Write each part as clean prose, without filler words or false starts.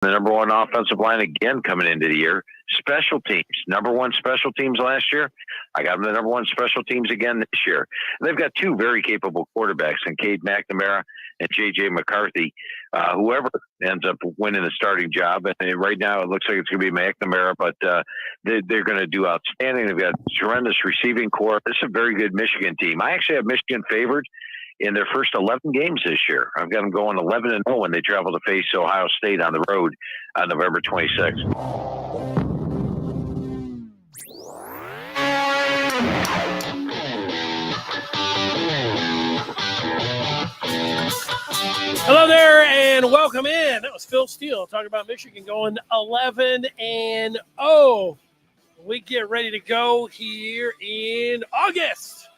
the number one offensive line again coming into the year. Special teams, number one special teams last year. I got them the number one special teams again this year. And they've got two very capable quarterbacks in Cade McNamara and J.J. McCarthy. Whoever ends up winning the starting job, and right now it looks like it's going to be McNamara, but they're going to do outstanding. They've got tremendous receiving core. This is a very good Michigan team. I actually have Michigan favored in their first 11 games this year. I've got them going 11-0 when they travel to face Ohio State on the road on November 26th. Hello there and welcome in. That was Phil Steele talking about Michigan going 11-0. We get ready to go here in August.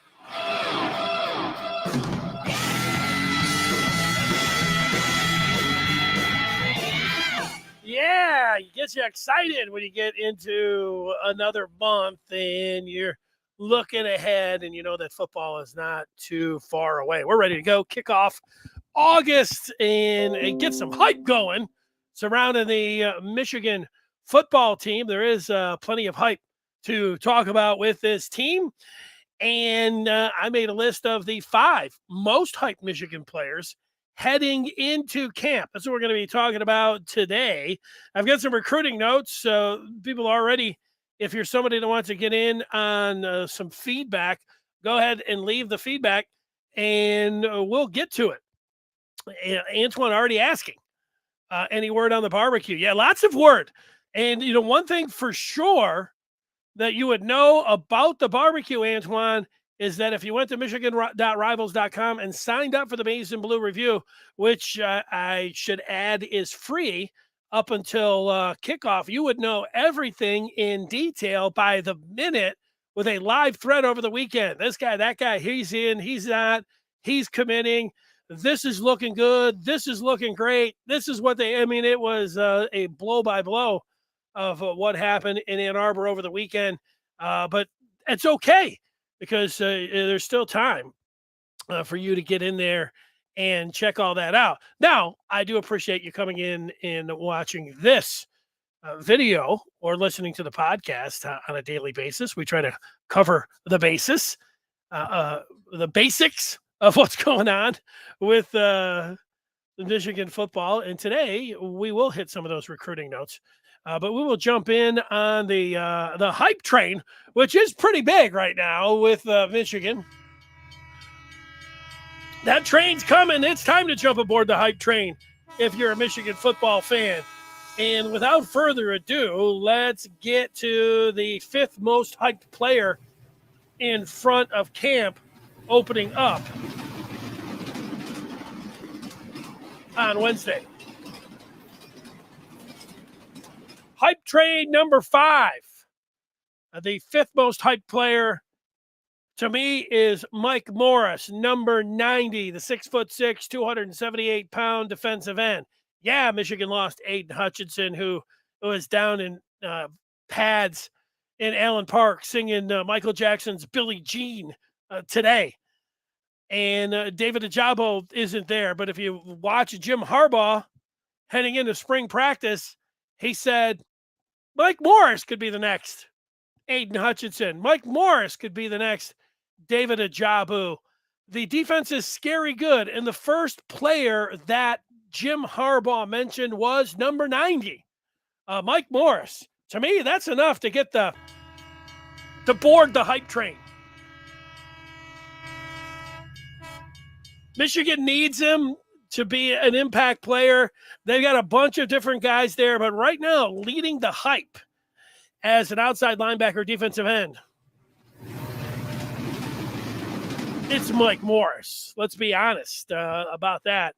Yeah, it gets you excited when you get into another month and you're looking ahead and you know that football is not too far away. We're ready to go kick off August and get some hype going surrounding the Michigan football team. There is plenty of hype to talk about with this team. And I made a list of the 5 most hyped Michigan players heading into camp. That's what we're going to be talking about today. I've got some recruiting notes. So people already, if you're somebody that wants to get in on some feedback, go ahead and leave the feedback and we'll get to it. Antoine already asking, any word on the barbecue? Yeah, lots of word. And, you know, one thing for sure that you would know about the barbecue, Antoine, is that if you went to michigan.rivals.com and signed up for the Maize and Blue Review, which I should add is free up until kickoff, you would know everything in detail by the minute with a live thread over the weekend. This guy, that guy, he's in, he's not, he's committing. This is looking good. This is looking great. This is what it was a blow by blow of what happened in Ann Arbor over the weekend. But it's okay because there's still time for you to get in there and check all that out. Now, I do appreciate you coming in and watching this video or listening to the podcast on a daily basis. We try to cover the basis, the basics of what's going on with the Michigan football. And today we will hit some of those recruiting notes, but we will jump in on the hype train, which is pretty big right now with Michigan. That train's coming. It's time to jump aboard the hype train if you're a Michigan football fan. And without further ado, let's get to the 5th most hyped player in front of camp opening up on Wednesday. Hype train number 5. The 5th most hyped player to me is Mike Morris, number 90, the 6'6", 278-pound defensive end. Yeah, Michigan lost Aiden Hutchinson, who was down in pads in Allen Park singing Michael Jackson's Billie Jean today. And David Ajabo isn't there. But if you watch Jim Harbaugh heading into spring practice, he said Mike Morris could be the next Aiden Hutchinson. Mike Morris could be the next David Ajabo. The defense is scary good. And the first player that Jim Harbaugh mentioned was number 90, Mike Morris. To me, that's enough to get to board the hype train. Michigan needs him to be an impact player. They've got a bunch of different guys there, but right now, leading the hype as an outside linebacker defensive end, it's Mike Morris. Let's be honest about that.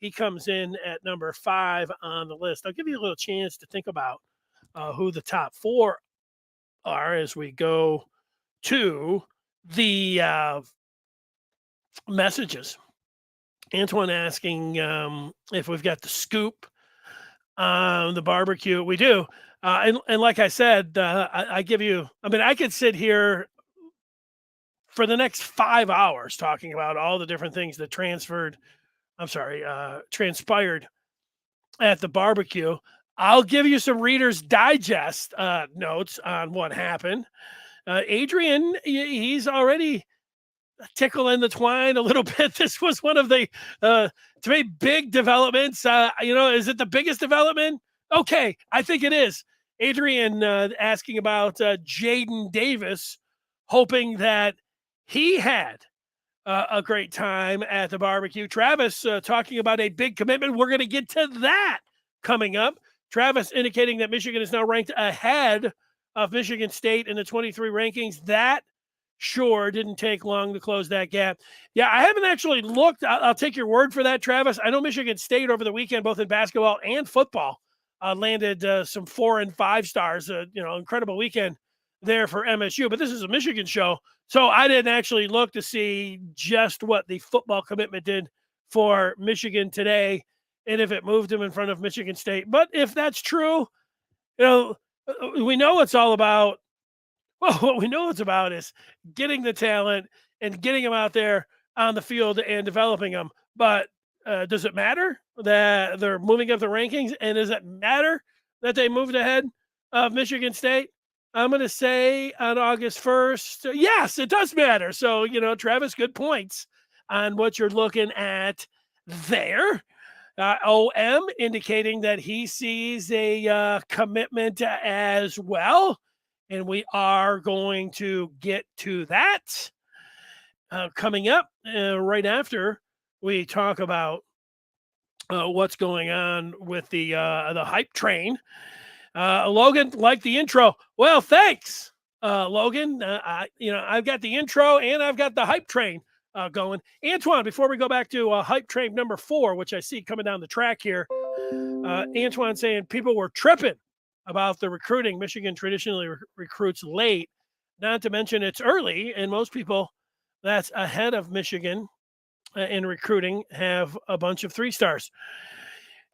He comes in at number 5 on the list. I'll give you a little chance to think about who the top 4 are as we go to the messages. Antoine asking if we've got the scoop on the barbecue. We do. And like I said, I give you, I could sit here for the next 5 hours talking about all the different things that transpired at the barbecue. I'll give you some Reader's Digest notes on what happened. Adrian, he's already tickling the twine a little bit. This was one of the, to me, big developments. Is it the biggest development? Okay, I think it is. Adrian asking about Jadyn Davis, hoping that he had a great time at the barbecue. Travis talking about a big commitment. We're going to get to that coming up. Travis indicating that Michigan is now ranked ahead of Michigan State in the 23 rankings. That sure didn't take long to close that gap. Yeah, I haven't actually looked. I'll take your word for that, Travis. I know Michigan State over the weekend, both in basketball and football, landed some 4 and 5 stars. Incredible weekend there for MSU. But this is a Michigan show, so I didn't actually look to see just what the football commitment did for Michigan today and if it moved them in front of Michigan State. But if that's true, we know it's all about. Well, what we know it's about is getting the talent and getting them out there on the field and developing them. But does it matter that they're moving up the rankings? And does it matter that they moved ahead of Michigan State? I'm going to say on August 1st, yes, it does matter. So, Travis, good points on what you're looking at there. OM indicating that he sees a commitment as well. And we are going to get to that coming up right after we talk about what's going on with the hype train. Logan, like the intro. Well, thanks, Logan. I've got the intro and I've got the hype train going. Antoine, before we go back to hype train number 4, which I see coming down the track here, Antoine saying people were tripping about the recruiting. Michigan traditionally recruits late, not to mention it's early, and most people that's ahead of Michigan in recruiting have a bunch of 3 stars.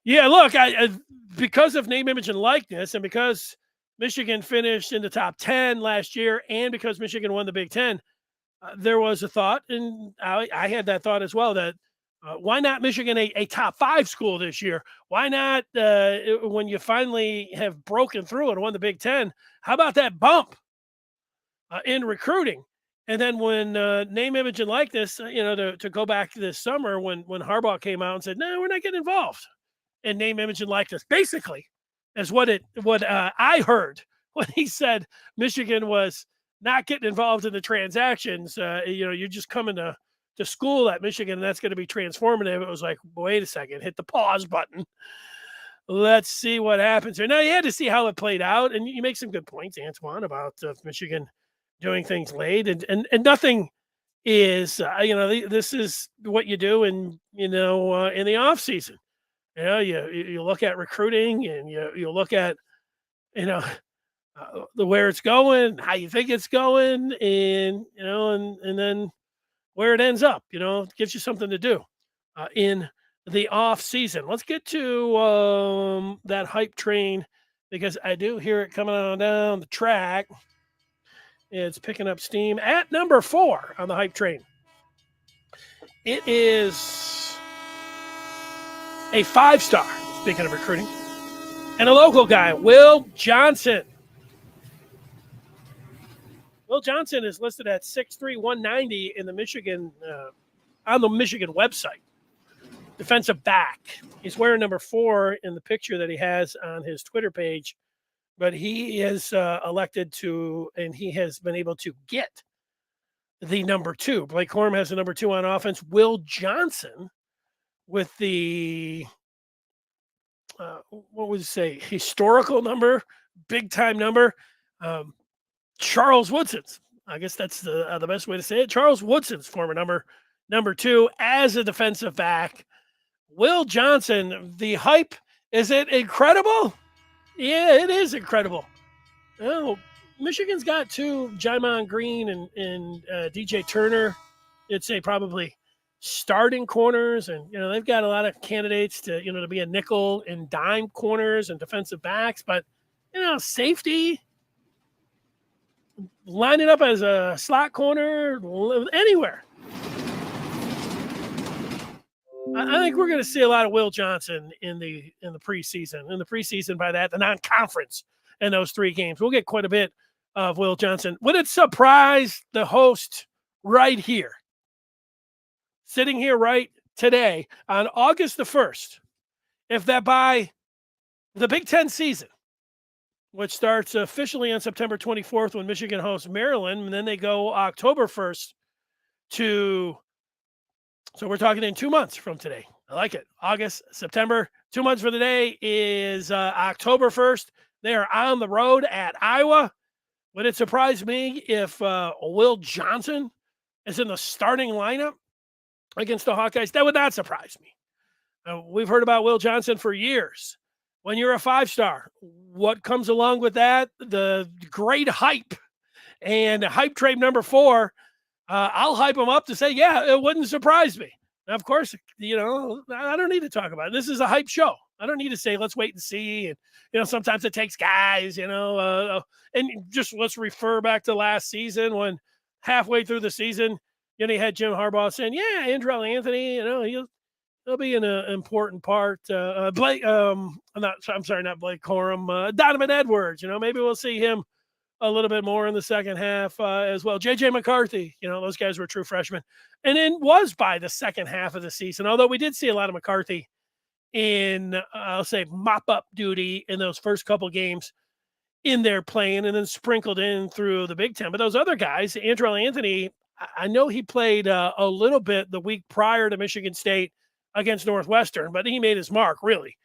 Yeah, look, I because of name, image, and likeness, and because Michigan finished in the top 10 last year, and because Michigan won the Big Ten, there was a thought, and I had that thought as well, that why not Michigan a top 5 school this year? Why not when you finally have broken through and won the Big Ten? How about that bump in recruiting? And then when name, image, and likeness, to go back this summer when Harbaugh came out and said, no, we're not getting involved in name, image, and likeness, basically, is what I heard when he said Michigan was not getting involved in the transactions. You're just coming to school at Michigan, and that's going to be transformative. It was like, wait a second, hit the pause button. Let's see what happens here. Now, you had to see how it played out, and you make some good points, Antoine, about Michigan doing things late, and nothing is, this is what you do in the off season. You look at recruiting, and you look at, where it's going, how you think it's going, and then where it ends up, it gives you something to do in the off season. Let's get to that hype train, because I do hear it coming on down the track. It's picking up steam at number 4 on the hype train. It is a 5-star, speaking of recruiting, and a local guy, Will Johnson. Will Johnson is listed at 6'3", 190 in the Michigan on the Michigan website. Defensive back. He's wearing number 4 in the picture that he has on his Twitter page, but he is elected to, and he has been able to get the number 2. Blake Corum has the number 2 on offense. Will Johnson with the historical number, big time number. Charles Woodson's, I guess that's the best way to say it. Charles Woodson's former number 2 as a defensive back. Will Johnson, the hype, is it incredible? Yeah, it is incredible. Michigan's got 2, Jymon Green and DJ Turner. I'd say probably starting corners, and they've got a lot of candidates to to be a nickel and dime corners and defensive backs, but safety, line it up as a slot corner anywhere. I think we're going to see a lot of Will Johnson in the preseason. In the preseason, by that, the non-conference in those 3 games. We'll get quite a bit of Will Johnson. Would it surprise the host right here, sitting here right today on August the 1st, if that by the Big Ten season, which starts officially on September 24th when Michigan hosts Maryland, and then they go October 1st to, so we're talking in 2 months from today. I like it. August, September, 2 months from today is October 1st. They are on the road at Iowa. Would it surprise me if Will Johnson is in the starting lineup against the Hawkeyes? That would not surprise me. We've heard about Will Johnson for years. When you're a 5-star, what comes along with that? The great hype. And hype train number 4, I'll hype him up to say, yeah, it wouldn't surprise me. Now, of course, I don't need to talk about it. This is a hype show. I don't need to say, let's wait and see. And, sometimes it takes guys, and just let's refer back to last season when halfway through the season, you had Jim Harbaugh saying, yeah, Andrell Anthony, he'll be an important part. Not Blake Corum, Donovan Edwards, maybe we'll see him a little bit more in the second half as well. JJ McCarthy, those guys were true freshmen. And then was by the second half of the season, although we did see a lot of McCarthy in, I'll say, mop-up duty in those first couple games in there playing and then sprinkled in through the Big Ten. But those other guys, Andrell Anthony, I know he played a little bit the week prior to Michigan State against Northwestern, but he made his mark, really,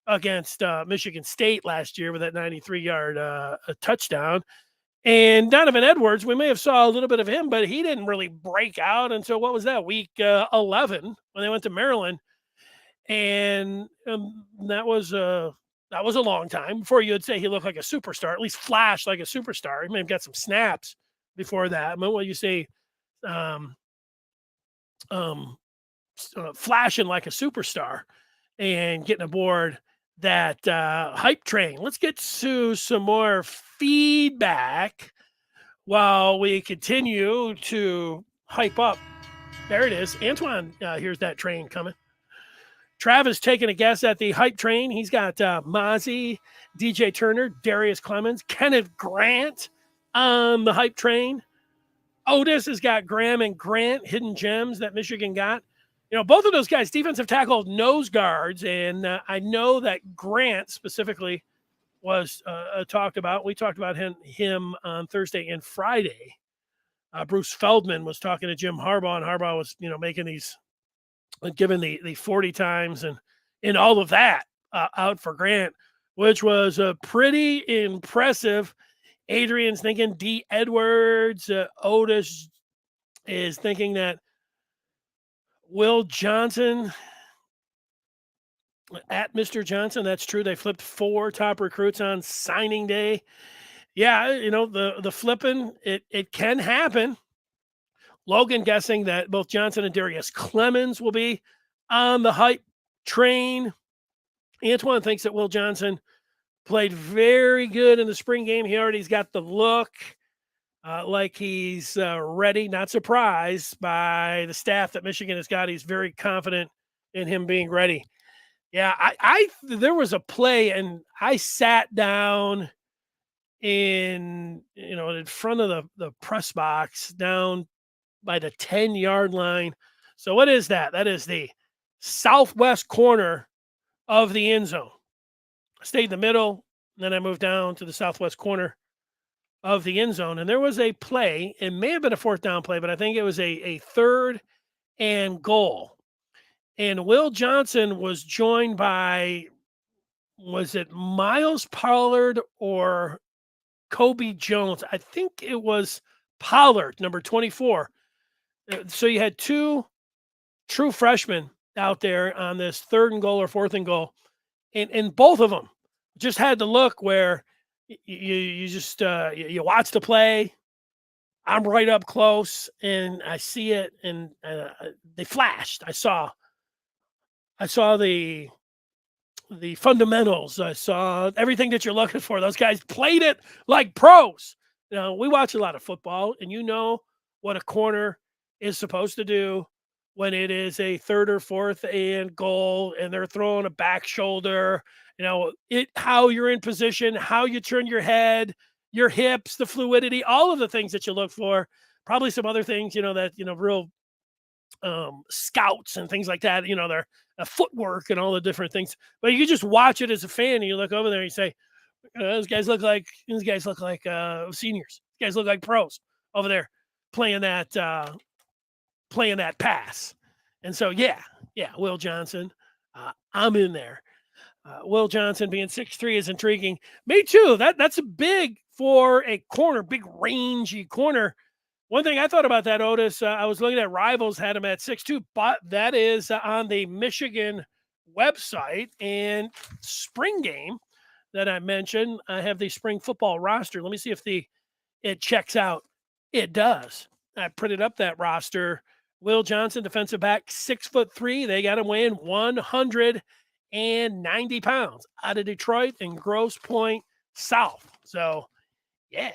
against Michigan State last year with that 93-yard touchdown. And Donovan Edwards, we may have saw a little bit of him, but he didn't really break out until, what was that, week 11 when they went to Maryland. And that was a long time before you would say he looked like a superstar, at least flashed like a superstar. He may have got some snaps before that. I mean, what you say, flashing like a superstar and getting aboard that hype train. Let's get to some more feedback while we continue to hype up. There it is. Antoine hears that train coming. Travis taking a guess at the hype train. He's got Mozzie, DJ Turner, Darruis Clemons, Kenneth Grant on the hype train. Otis has got Graham and Grant, hidden gems that Michigan got. Both of those guys, defensive tackle nose guards, and I know that Grant specifically was talked about. We talked about him on Thursday and Friday. Bruce Feldman was talking to Jim Harbaugh, and Harbaugh was, making these, given the 40 times and all of that out for Grant, which was pretty impressive. Adrian's thinking D. Edwards. Otis is thinking that Will Johnson at Mr. Johnson. That's true. They flipped 4 top recruits on signing day. Yeah, the flipping, it can happen. Logan guessing that both Johnson and Darruis Clemons will be on the hype train. Antoine thinks that Will Johnson played very good in the spring game. He already's got the look. Like he's ready, not surprised by the staff that Michigan has got. He's very confident in him being ready. Yeah, there was a play, and I sat down in front of the press box down by the 10-yard line. So what is that? That is the southwest corner of the end zone. I stayed in the middle, and then I moved down to the southwest corner of the end zone. And there was a play, it may have been a 4th down play, but I think it was a 3rd and goal. And Will Johnson was joined by, was it Miles Pollard or Kobe Jones? I think it was Pollard, number 24. So you had 2 true freshmen out there on this 3rd and goal or 4th and goal. And both of them just had the look where you just you watch the play. I'm right up close and I see it, and they flashed. I saw the fundamentals. I saw everything that you're looking for. Those guys played it like pros. We watch a lot of football, and what a corner is supposed to do when it is a third or fourth and goal and they're throwing a back shoulder, how you're in position, how you turn your head, your hips, the fluidity, all of the things that you look for. Probably some other things, that, real scouts and things like that, their footwork and all the different things. But you can just watch it as a fan and you look over there and you say, those guys look like seniors. These guys look like pros over there playing that pass. And so, Will Johnson, I'm in there. Will Johnson being 6'3" is intriguing. Me too. That's big for a corner, big rangy corner. One thing I thought about that, Otis, I was looking at Rivals, had him at 6'2", but that is on the Michigan website. And spring game that I mentioned, I have the spring football roster. Let me see if it checks out. It does. I printed up that roster. Will Johnson, defensive back, 6'3". They got him weighing 190 pounds out of Detroit and Grosse Pointe South. So, yeah,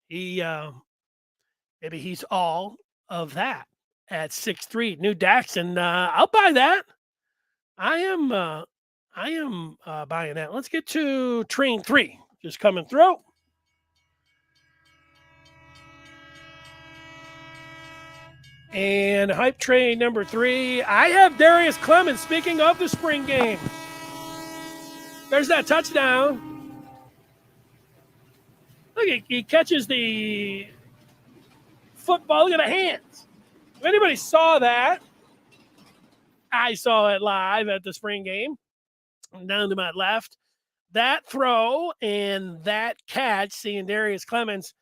maybe he's all of that at 6'3". New Daxton, I'll buy that. I am buying that. Let's get to train 3, just coming through. And hype train number 3, I have Darruis Clemons. Speaking of the spring game, there's that touchdown. Look, he catches the football. Look at the hands. If anybody saw that, I saw it live at the spring game. Down to my left, that throw and that catch, seeing Darruis Clemons,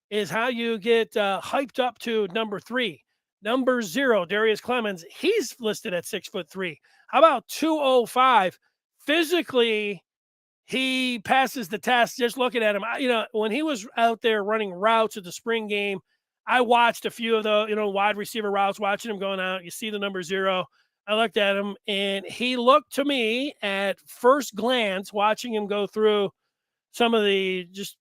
is how you get hyped up to number 3. Number 0, Darruis Clemons, he's listed at 6'3". How about 205? Physically, he passes the test. Just looking at him, when he was out there running routes at the spring game, I watched a few of the, wide receiver routes, watching him going out. You see the number 0. I looked at him, and he looked to me at first glance, watching him go through some of the just,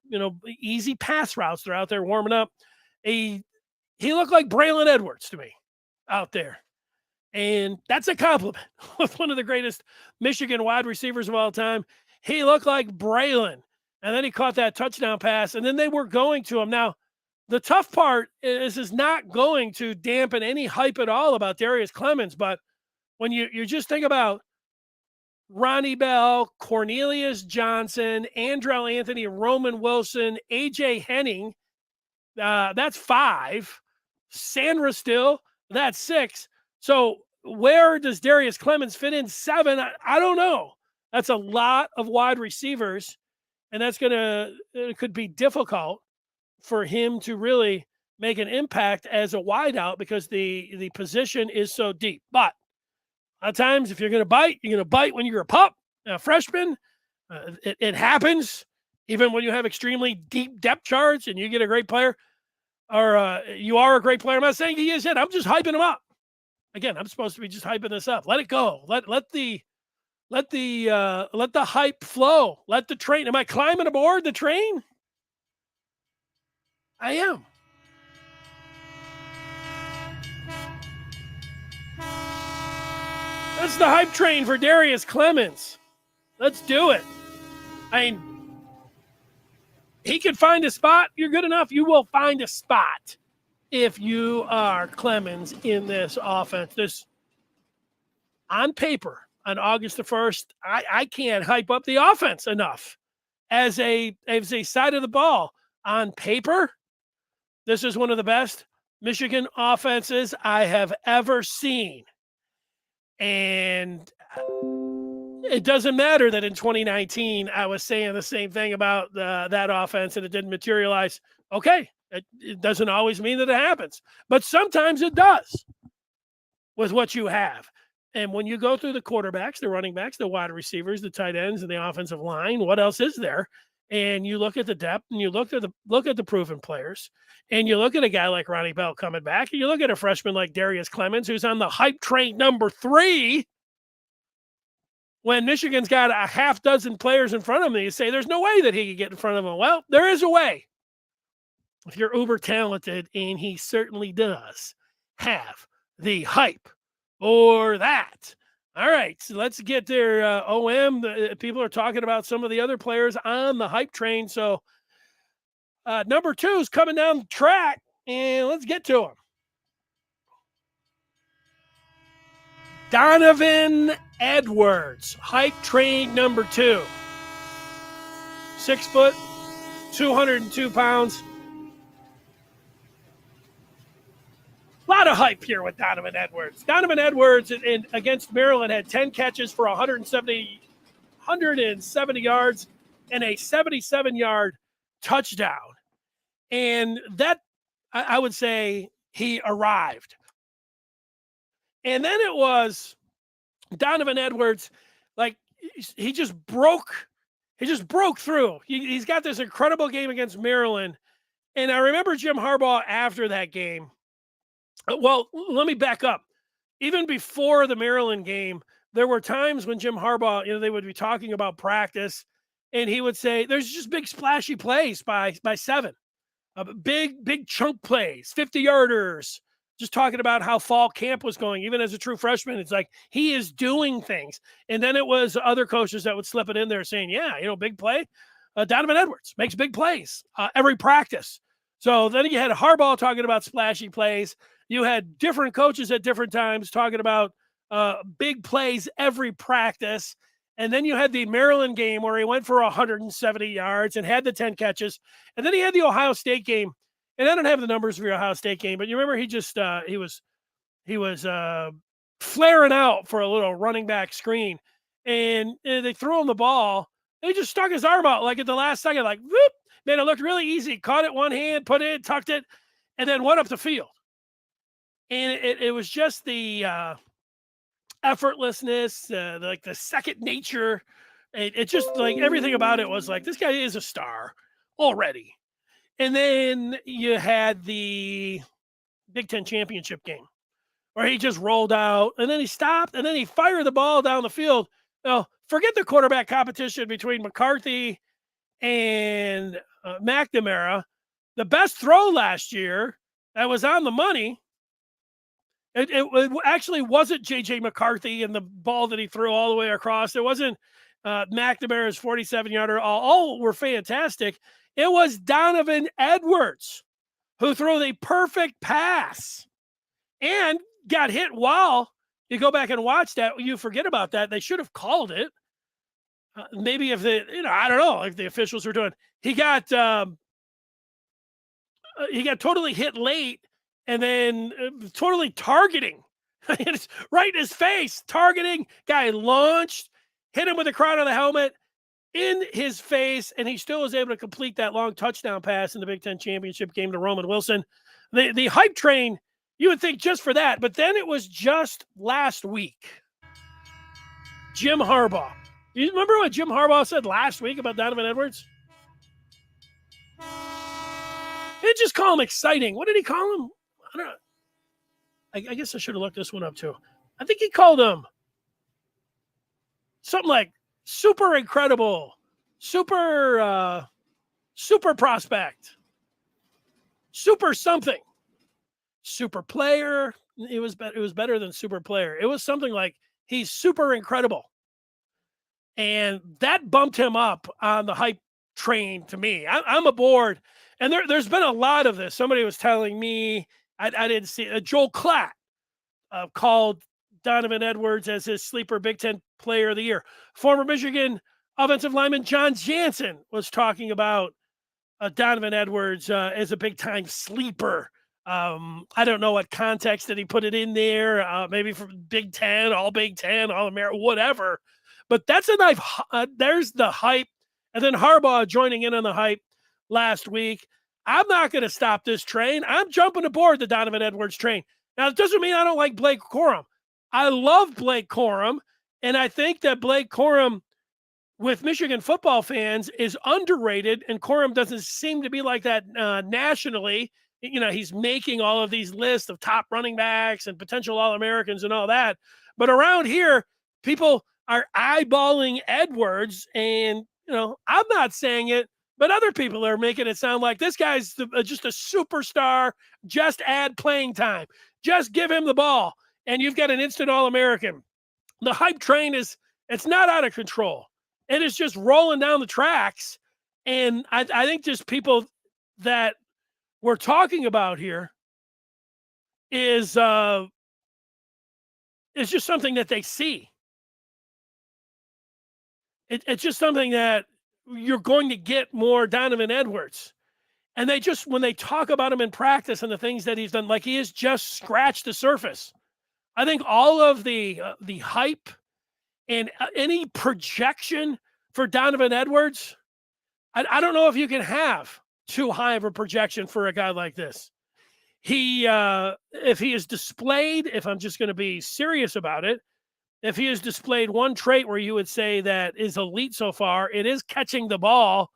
easy pass routes that are out there warming up. He looked like Braylon Edwards to me out there. And that's a compliment with one of the greatest Michigan wide receivers of all time. He looked like Braylon. And then he caught that touchdown pass, and then they were going to him. Now, the tough part is not going to dampen any hype at all about Darruis Clemons, but when you just think about Ronnie Bell, Cornelius Johnson, Andrell Anthony, Roman Wilson, A.J. Henning, that's 5. Sandra Steele, that's 6. So where does Darruis Clemons fit in? 7? I don't know. That's a lot of wide receivers, and it could be difficult for him to really make an impact as a wideout because the position is so deep. But a lot of times, if you're going to bite, you're going to bite when you're a pup, a freshman. It happens even when you have extremely deep depth charts and you get a great player. Or you are a great player. I'm not saying he is yet. I'm just hyping him up. Again, I'm supposed to be just hyping this up. Let it go. Let the hype flow. Let the train. Am I climbing aboard the train? I am. That's the hype train for Darruis Clemons. Let's do it. I mean, he can find a spot. You're good enough. You will find a spot if you are Clemons in this offense. This, on paper, on August the 1st, I can't hype up the offense enough as a side of the ball. On paper, this is one of the best Michigan offenses I have ever seen. And it doesn't matter that in 2019, I was saying the same thing about that offense and it didn't materialize. Okay, it doesn't always mean that it happens, but sometimes it does with what you have. And when you go through the quarterbacks, the running backs, the wide receivers, the tight ends, and the offensive line, what else is there? And you look at the depth, and you look at the proven players, and you look at a guy like Ronnie Bell coming back, and you look at a freshman like Darruis Clemons, who's on the hype train number 3. When Michigan's got a half dozen players in front of him, you say there's no way that he could get in front of them. Well, there is a way. If you're uber talented, and he certainly does have the hype or that. All right, so let's get their OM. People are talking about some of the other players on the hype train. So number 2 is coming down the track, and let's get to him. Donovan Edwards, hype train number 2. 6 foot, 202 pounds. A lot of hype here with Donovan Edwards. Donovan Edwards against Maryland had 10 catches for 170 yards and a 77-yard touchdown. And that, I would say, he arrived. And then it was Donovan Edwards, like he just broke through. He's got this incredible game against Maryland. And I remember Jim Harbaugh after that game. Well, let me back up. Even before the Maryland game, there were times when Jim Harbaugh, they would be talking about practice, and he would say, there's just big splashy plays by 7. Big chunk plays, 50-yarders, just talking about how fall camp was going. Even as a true freshman, it's like he is doing things. And then it was other coaches that would slip it in there saying, big play. Donovan Edwards makes big plays every practice. So then you had Harbaugh talking about splashy plays. You had different coaches at different times talking about big plays every practice. And then you had the Maryland game where he went for 170 yards and had the 10 catches. And then he had the Ohio State game. And I don't have the numbers for the Ohio State game, but you remember he just he was flaring out for a little running back screen. And they threw him the ball. He just stuck his arm out like at the last second, like, whoop. Man, it looked really easy. Caught it one hand, put it in, tucked it, and then went up the field. And it was just the effortlessness, like the second nature. It just like everything about it was like, this guy is a star already. And then you had the Big Ten championship game where he just rolled out and then he stopped and then he fired the ball down the field. Now, forget the quarterback competition between McCarthy and McNamara. The best throw last year that was on the money. It actually wasn't J.J. McCarthy and the ball that he threw all the way across. It wasn't McNamara's 47-yarder. All were fantastic. It was Donovan Edwards who threw the perfect pass and got hit while you go back and watch that. You forget about that. They should have called it. Maybe if I don't know if the officials were doing. He got totally hit late and then totally targeting. It's right in his face, targeting. Guy launched, hit him with the crown of the helmet in his face, and he still was able to complete that long touchdown pass in the Big Ten championship game to Roman Wilson. The hype train, you would think just for that, but then it was just last week. Jim Harbaugh. You remember what Jim Harbaugh said last week about Donovan Edwards? He didn't just call him exciting. What did he call him? I don't know. I guess I should have looked this one up too. I think he called him something like super incredible, super prospect, super something, super player. It was better than super player. It was something like he's super incredible. And that bumped him up on the hype train to me. I'm aboard. And there's been a lot of this. Somebody was telling me, I didn't see Joel Klatt called Donovan Edwards as his sleeper Big Ten player of the year. Former Michigan offensive lineman John Jansen was talking about Donovan Edwards as a big-time sleeper. I don't know what context that he put it in there, maybe from Big Ten, All Big Ten, All American, whatever. But that's a knife. There's the hype. And then Harbaugh joining in on the hype last week. I'm not going to stop this train. I'm jumping aboard the Donovan Edwards train. Now, it doesn't mean I don't like Blake Corum. I love Blake Corum, and I think that Blake Corum with Michigan football fans is underrated, and Corum doesn't seem to be like that nationally. He's making all of these lists of top running backs and potential All-Americans and all that. But around here, people are eyeballing Edwards, and, I'm not saying it, but other people are making it sound like this guy's just a superstar, just add playing time. Just give him the ball, and you've got an instant All-American. The hype train it's not out of control. It is just rolling down the tracks. And I think just people that we're talking about here is just something that they see. It's just something that you're going to get more Donovan Edwards. And they just, when they talk about him in practice and the things that he's done, like he has just scratched the surface. I think all of the hype and any projection for Donovan Edwards, I don't know if you can have too high of a projection for a guy like this. If he is displayed, if I'm just going to be serious about it, if he has displayed one trait where you would say that is elite so far, it is catching the ball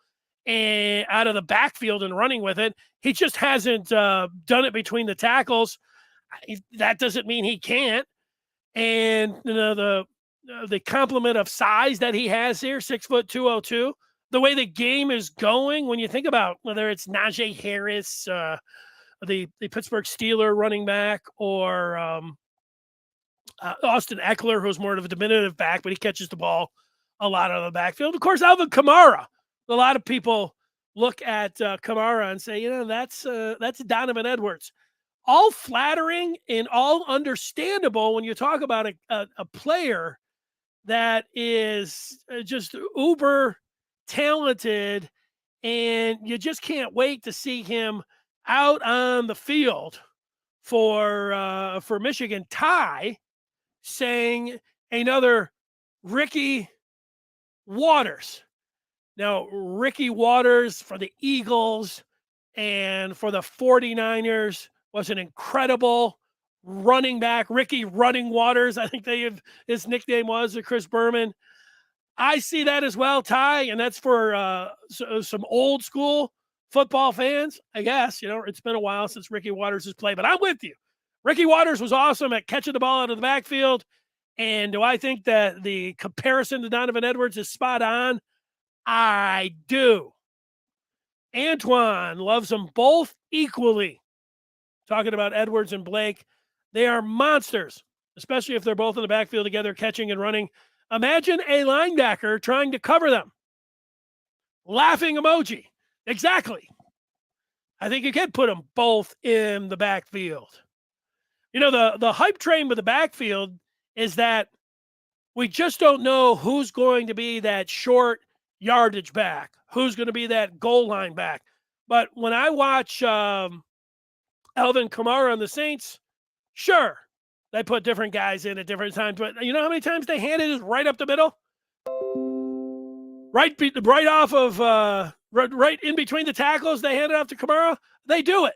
and out of the backfield and running with it. He just hasn't done it between the tackles. That doesn't mean he can't. And the complement of size that he has here, 6'2", 202, the way the game is going, when you think about whether it's Najee Harris, the Pittsburgh Steeler running back, or Austin Eckler, who's more of a diminutive back, but he catches the ball a lot out of the backfield. Of course, Alvin Kamara. A lot of people look at Kamara and say, that's Donovan Edwards. All flattering and all understandable when you talk about a player that is just uber talented, and you just can't wait to see him out on the field for Michigan. Ty saying another Ricky Watters. Now, Ricky Watters for the Eagles and for the 49ers was an incredible running back. Ricky Running Waters, I think his nickname was, Chris Berman. I see that as well, Ty, and that's for some old school football fans, I guess. It's been a while since Ricky Watters has played, but I'm with you. Ricky Watters was awesome at catching the ball out of the backfield. And do I think that the comparison to Donovan Edwards is spot on? I do. Antoine loves them both equally. Talking about Edwards and Blake, they are monsters, especially if they're both in the backfield together, catching and running. Imagine a linebacker trying to cover them. Laughing emoji. Exactly. I think you can put them both in the backfield. The hype train with the backfield is that we just don't know who's going to be that short yardage back, who's going to be that goal line back. But when I watch Alvin Kamara on the Saints, sure, they put different guys in at different times. But you know how many times they handed it right up the middle? Right off of, right in between the tackles, they hand it off to Kamara. They do it.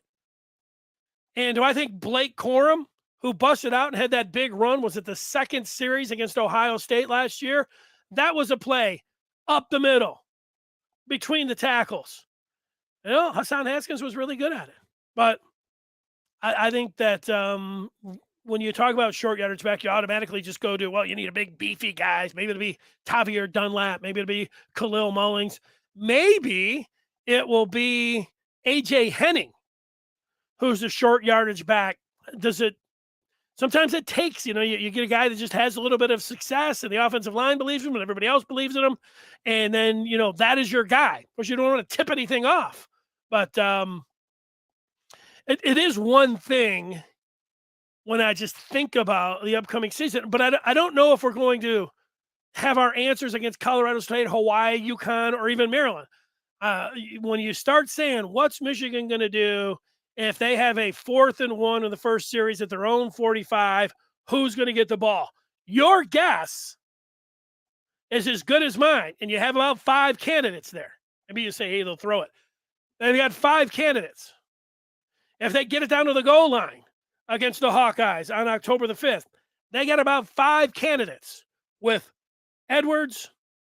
And do I think Blake Corum, who busted out and had that big run, was it the second series against Ohio State last year? That was a play up the middle between the tackles. Hassan Haskins was really good at it. But I think that when you talk about short yardage back, you automatically just go to, you need a big, beefy guys. Maybe it'll be Tavier Dunlap. Maybe it'll be Khalil Mullings. Maybe it will be A.J. Henning, who's a short yardage back. Sometimes it takes, you get a guy that just has a little bit of success and the offensive line believes him and everybody else believes in him. And then, that is your guy. Of course, you don't want to tip anything off. But it is one thing when I just think about the upcoming season. But I don't know if we're going to have our answers against Colorado State, Hawaii, UConn, or even Maryland. When you start saying, what's Michigan going to do if they have a 4th and 1 in the first series at their own 45, who's going to get the ball? Your guess is as good as mine. And you have about 5 candidates there. Maybe you say, hey, they'll throw it. They've got 5 candidates. If they get it down to the goal line against the Hawkeyes on October the 5th, they got about 5 candidates with Edwards,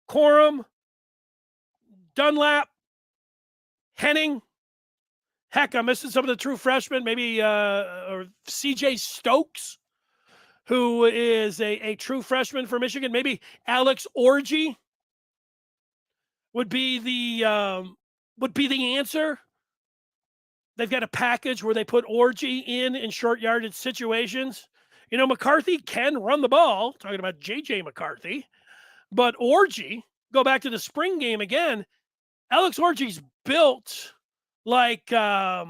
Corum, Dunlap, Henning. Heck, I'm missing some of the true freshmen, maybe or C.J. Stokes, who is a true freshman for Michigan. Maybe Alex Orji would be the answer. They've got a package where they put Orgy in short yardage situations. McCarthy can run the ball, talking about J.J. McCarthy, but Orgy, go back to the spring game again, Alex Orgy's built like a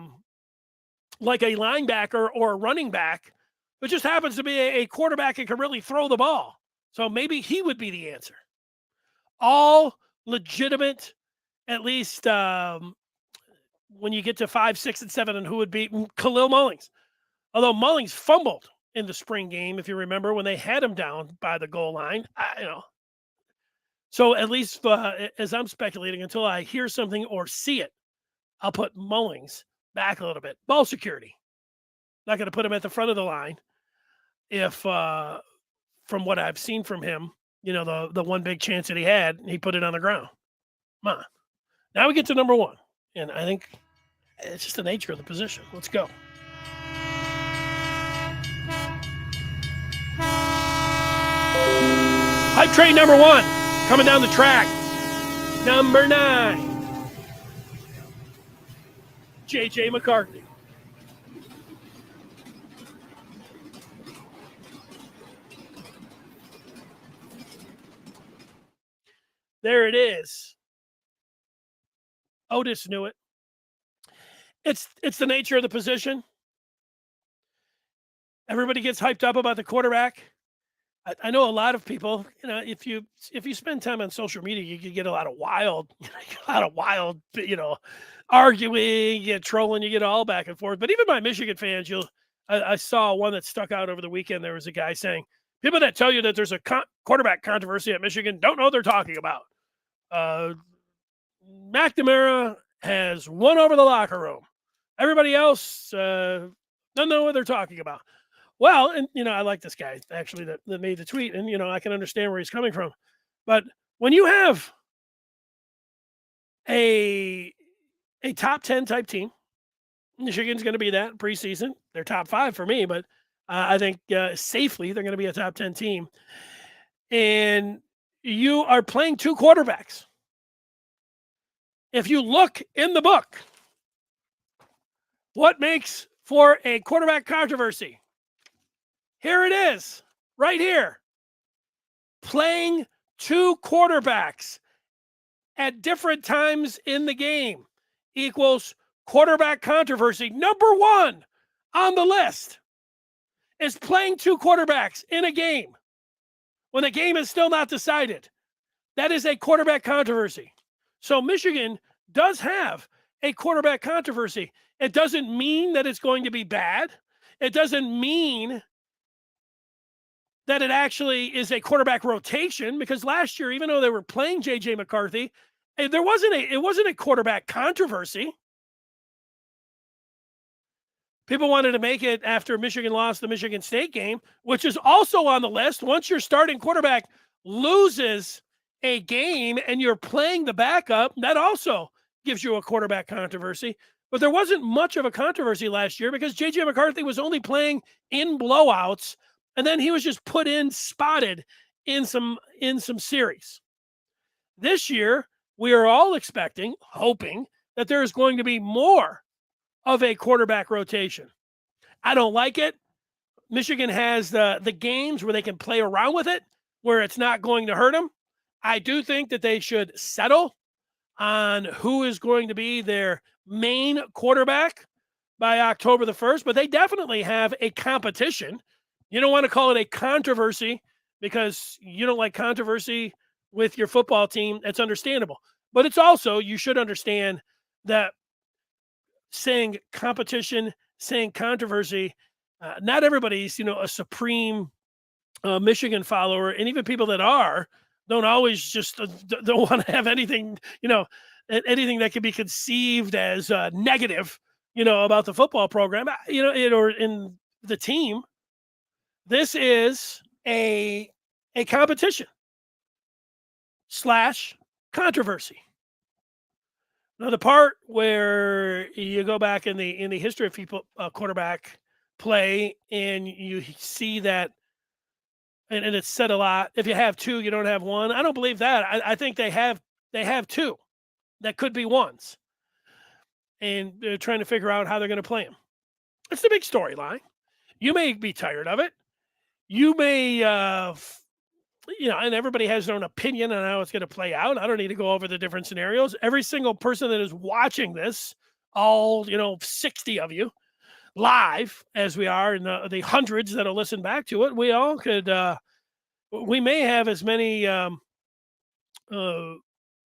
linebacker or a running back, but just happens to be a quarterback and can really throw the ball. So maybe he would be the answer. All legitimate, at least when you get to 5, 6, and 7, and who would be Khalil Mullings. Although Mullings fumbled in the spring game, if you remember, when they had him down by the goal line. So at least as I'm speculating, until I hear something or see it, I'll put Mullings back a little bit. Ball security. Not going to put him at the front of the line if, from what I've seen from him, the one big chance that he had, he put it on the ground. Come on. Now we get to number 1. And I think it's just the nature of the position. Let's go. Hype train number 1 coming down the track. Number 9. J.J. McCarthy. There it is. Otis knew it. It's the nature of the position. Everybody gets hyped up about the quarterback. I know a lot of people, if you spend time on social media, you can get a lot of wild, arguing, you get trolling, you get all back and forth. But even by Michigan fans, I saw one that stuck out over the weekend. There was a guy saying, people that tell you that there's a quarterback controversy at Michigan don't know what they're talking about. McNamara has won over the locker room. Everybody else don't know what they're talking about. Well, and, I like this guy, actually, that made the tweet, and, I can understand where he's coming from. But when you have a top 10 type team, Michigan's going to be that preseason. They're top 5 for me, but I think safely they're going to be a top 10 team. And you are playing 2 quarterbacks. If you look in the book, what makes for a quarterback controversy? Here it is, right here. Playing 2 quarterbacks at different times in the game equals quarterback controversy. Number 1 on the list is playing 2 quarterbacks in a game when the game is still not decided. That is a quarterback controversy. So Michigan does have a quarterback controversy. It doesn't mean that it's going to be bad. It doesn't mean that it actually is a quarterback rotation, because last year, even though they were playing J.J. McCarthy, it wasn't a quarterback controversy. People wanted to make it after Michigan lost the Michigan State game, which is also on the list. Once your starting quarterback loses a game and you're playing the backup, that also gives you a quarterback controversy. But there wasn't much of a controversy last year because J.J. McCarthy was only playing in blowouts, and then he was just put in spotted in some series. This year, we are all expecting, hoping, that there is going to be more of a quarterback rotation. I don't like it. Michigan has the games where they can play around with it, where it's not going to hurt them. I do think that they should settle on who is going to be their main quarterback by October the 1st, but they definitely have a competition. You don't want to call it a controversy because you don't like controversy with your football team. That's understandable. But it's also, you should understand that saying competition, saying controversy, not everybody's, a supreme Michigan follower, and even people that are don't always just don't want to have anything, anything that can be conceived as negative, about the football program, or in the team. This is a competition / controversy. Now, the part where you go back in the history of people, quarterback play, and you see that, and it's said a lot, if you have 2, you don't have 1. I don't believe that. I think they have 2 that could be 1s. and trying to figure out how they're going to play him. It's the big storyline. You may be tired of it. You may, and everybody has their own opinion on how it's going to play out. I don't need to go over the different scenarios. Every single person that is watching this, all, 60 of you, live as we are, and the hundreds that'll listen back to it, we all could, we may have as many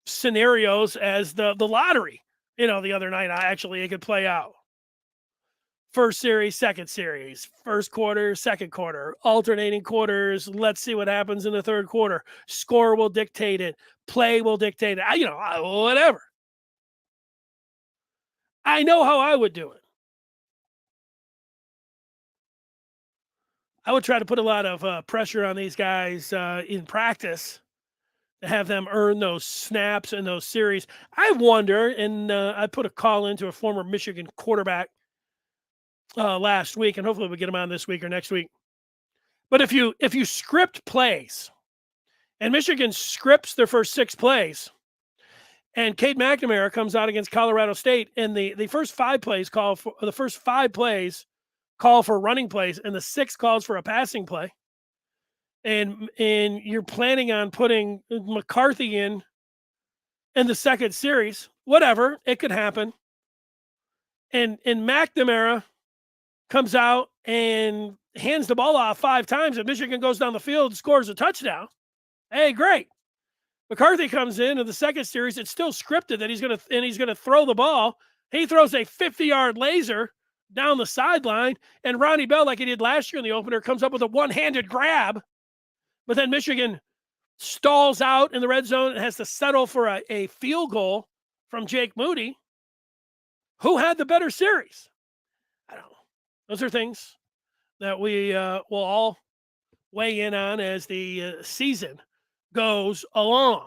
scenarios as the lottery. The other night, it could play out. First series, second series, first quarter, second quarter, alternating quarters. Let's see what happens in the third quarter. Score will dictate it. Play will dictate it. Whatever. I know how I would do it. I would try to put a lot of pressure on these guys in practice to have them earn those snaps and those series. I wonder, and I put a call into a former Michigan quarterback last week, and hopefully we get him on this week or next week. But if you script plays, and Michigan scripts their first 6 plays, and Cade McNamara comes out against Colorado State, and the first 5 plays call for running plays, and the 6th calls for a passing play, and you're planning on putting McCarthy in the second series, whatever, it could happen. And McNamara comes out and hands the ball off 5 times, and Michigan goes down the field and scores a touchdown. Hey, great. McCarthy comes in the second series. It's still scripted that he's going to throw the ball. He throws a 50-yard laser down the sideline, and Ronnie Bell, like he did last year in the opener, comes up with a one-handed grab. But then Michigan stalls out in the red zone and has to settle for a field goal from Jake Moody. Who had the better series? I don't know. Those are things that we will all weigh in on as the season goes along.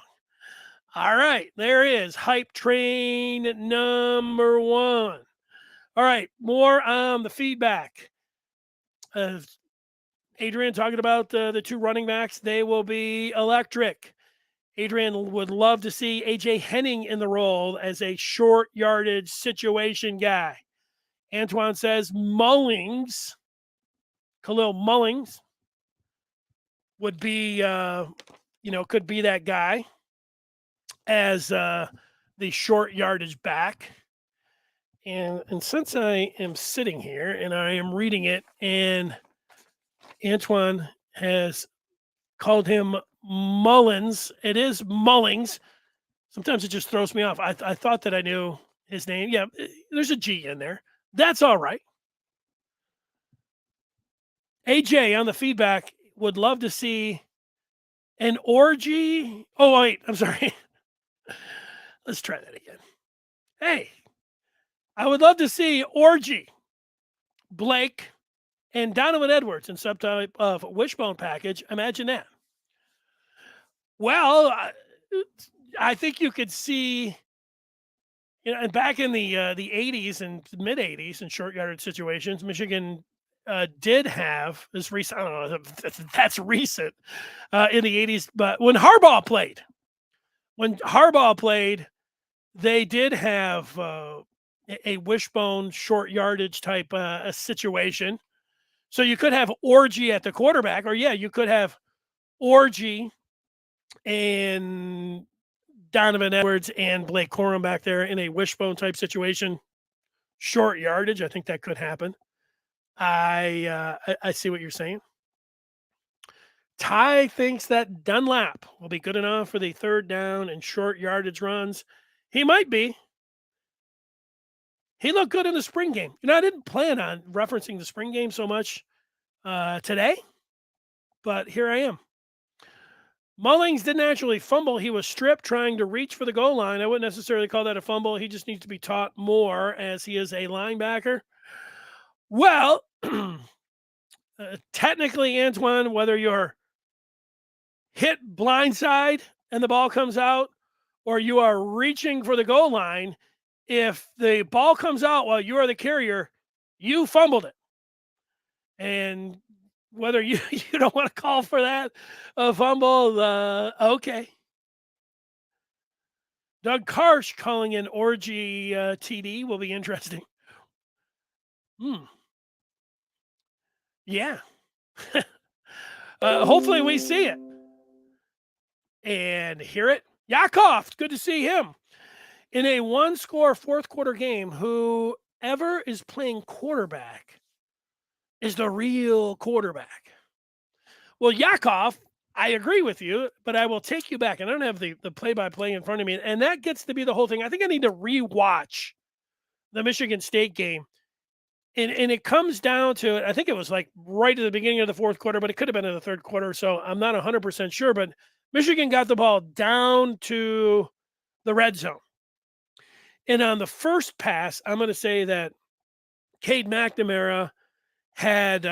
All right, there is hype train number 1. All right, more on the feedback. Adrian talking about the 2 running backs. They will be electric. Adrian would love to see A.J. Henning in the role as a short yardage situation guy. Antoine says Khalil Mullings would be, could be that guy as the short yardage back. And since I am sitting here and I am reading it, and Antoine has called him Mullins, it is Mullings. Sometimes it just throws me off. I thought that I knew his name. Yeah, there's a G in there. That's all right. AJ on the feedback would love to see an orgy. Oh, wait, I'm sorry. Let's try that again. Hey, I would love to see orgy, Blake, and Donovan Edwards in some type of wishbone package. Imagine that. Well, I think you could see, and back in the 80s and mid 80s in short yardage situations, Michigan did have this recent. I don't know if that's recent in the 80s, but when Harbaugh played, they did have a wishbone short yardage type situation. So you could have orgy at the quarterback, or you could have orgy and Donovan Edwards and Blake Corum back there in a wishbone type situation, short yardage. I think that could happen. I see what you're saying. Ty thinks that Dunlap will be good enough for the third down and short yardage runs. He might be. He looked good in the spring game. I didn't plan on referencing the spring game so much today, but here I am. Mullings didn't actually fumble. He was stripped trying to reach for the goal line. I wouldn't necessarily call that a fumble. He just needs to be taught more as he is a linebacker. Well, technically, Antoine, whether you're hit blindside and the ball comes out, or you are reaching for the goal line, if the ball comes out while you are the carrier, you fumbled it. And whether you don't want to call for that a fumble, okay. Doug Karsh calling an orgy TD will be interesting. Yeah. Hopefully we see it and hear it. Yakov, good to see him. In a one-score fourth quarter game, whoever is playing quarterback is the real quarterback. Well, Yakov, I agree with you, but I will take you back. And I don't have the play-by-play in front of me. And that gets to be the whole thing. I think I need to rewatch the Michigan State game. And it comes down to, I think it was like right at the beginning of the fourth quarter, but it could have been in the third quarter. So I'm not 100% sure. But Michigan got the ball down to the red zone. And on the first pass, I'm going to say that Cade McNamara had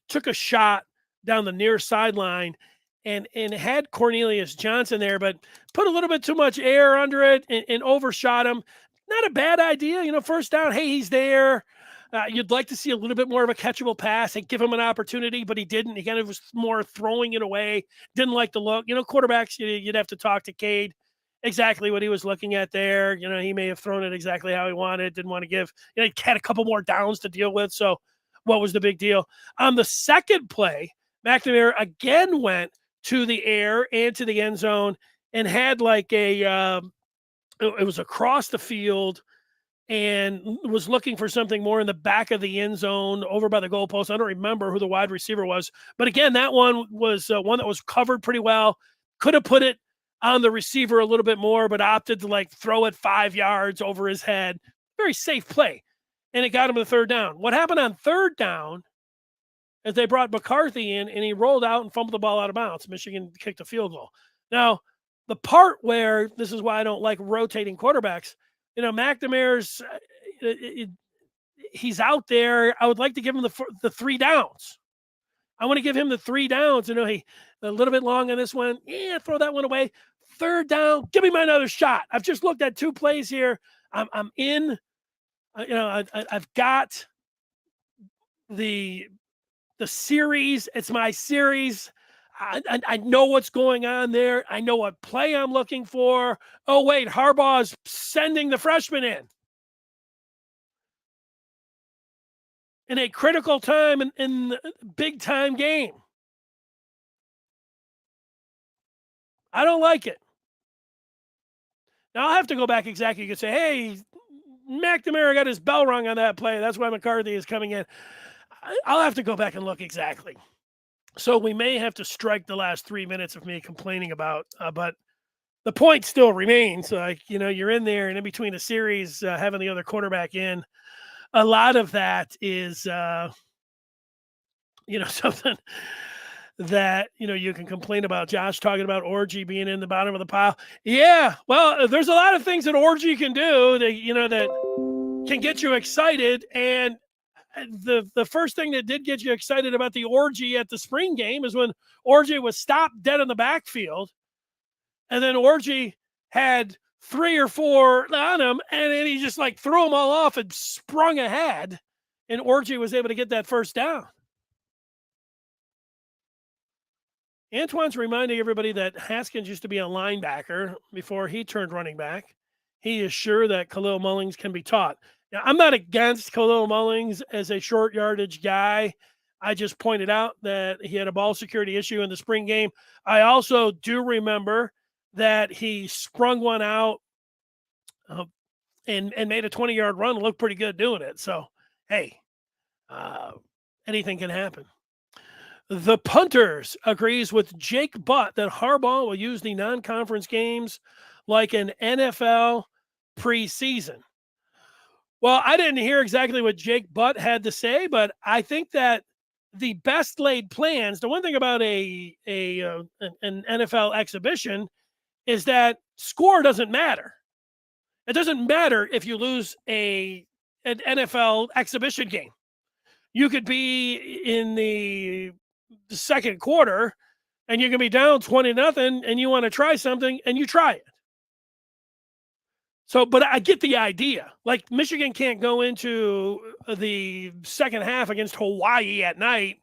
took a shot down the near sideline and had Cornelius Johnson there, but put a little bit too much air under it and overshot him. Not a bad idea. First down, hey, he's there. You'd like to see a little bit more of a catchable pass and give him an opportunity, but he didn't. He kind of was more throwing it away. Didn't like the look. Quarterbacks, you'd have to talk to Cade exactly what he was looking at there. He may have thrown it exactly how he wanted. Didn't want to give. He had a couple more downs to deal with. So what was the big deal? On the second play, McNamara again went to the air and to the end zone and had like it was across the field and was looking for something more in the back of the end zone over by the goalpost. I don't remember who the wide receiver was. But again, that one was one that was covered pretty well. Could have put it on the receiver a little bit more, but opted to throw it 5 yards over his head. Very safe play. And it got him to third down. What happened on third down is they brought McCarthy in and he rolled out and fumbled the ball out of bounds. Michigan kicked a field goal. Now, the part where this is why I don't like rotating quarterbacks, McNamara's he's out there. I would like to give him the 3 downs. I want to give him the 3 downs. He a little bit long on this one. Yeah, throw that one away. Third down, give me my another shot. I've just looked at 2 plays here. I'm in. I've got the series. It's my series. I know what's going on there. I know what play I'm looking for. Oh, wait, Harbaugh's sending the freshman in a critical time in the big-time game. I don't like it. Now, I'll have to go back exactly. You can say, hey, McNamara got his bell rung on that play. That's why McCarthy is coming in. I'll have to go back and look exactly. So we may have to strike the last 3 minutes of me complaining about, but the point still remains. You're in there and in between the series, having the other quarterback in. A lot of that is, something that, you can complain about. Josh talking about Orgy being in the bottom of the pile. Yeah, well, there's a lot of things that Orgy can do that, that can get you excited. And the first thing that did get you excited about the Orgy at the spring game is when Orgy was stopped dead in the backfield. And then Orgy had 3 or 4 on him, and then he just threw them all off and sprung ahead. And Orgy was able to get that first down. Antoine's reminding everybody that Haskins used to be a linebacker before he turned running back. He is sure that Khalil Mullings can be taught. Now, I'm not against Khalil Mullings as a short yardage guy. I just pointed out that he had a ball security issue in the spring game. I also do remember that he sprung one out and made a 20-yard run and looked pretty good doing it. So, hey, anything can happen. The Punters agrees with Jake Butt that Harbaugh will use the non-conference games like an NFL preseason. Well, I didn't hear exactly what Jake Butt had to say, but I think that the best laid plans, the one thing about an NFL exhibition is that score doesn't matter. It doesn't matter if you lose an NFL exhibition game. You could be in the second quarter and you can be down 20-0 and you want to try something and you try it. So, but I get the idea. Michigan can't go into the second half against Hawaii at night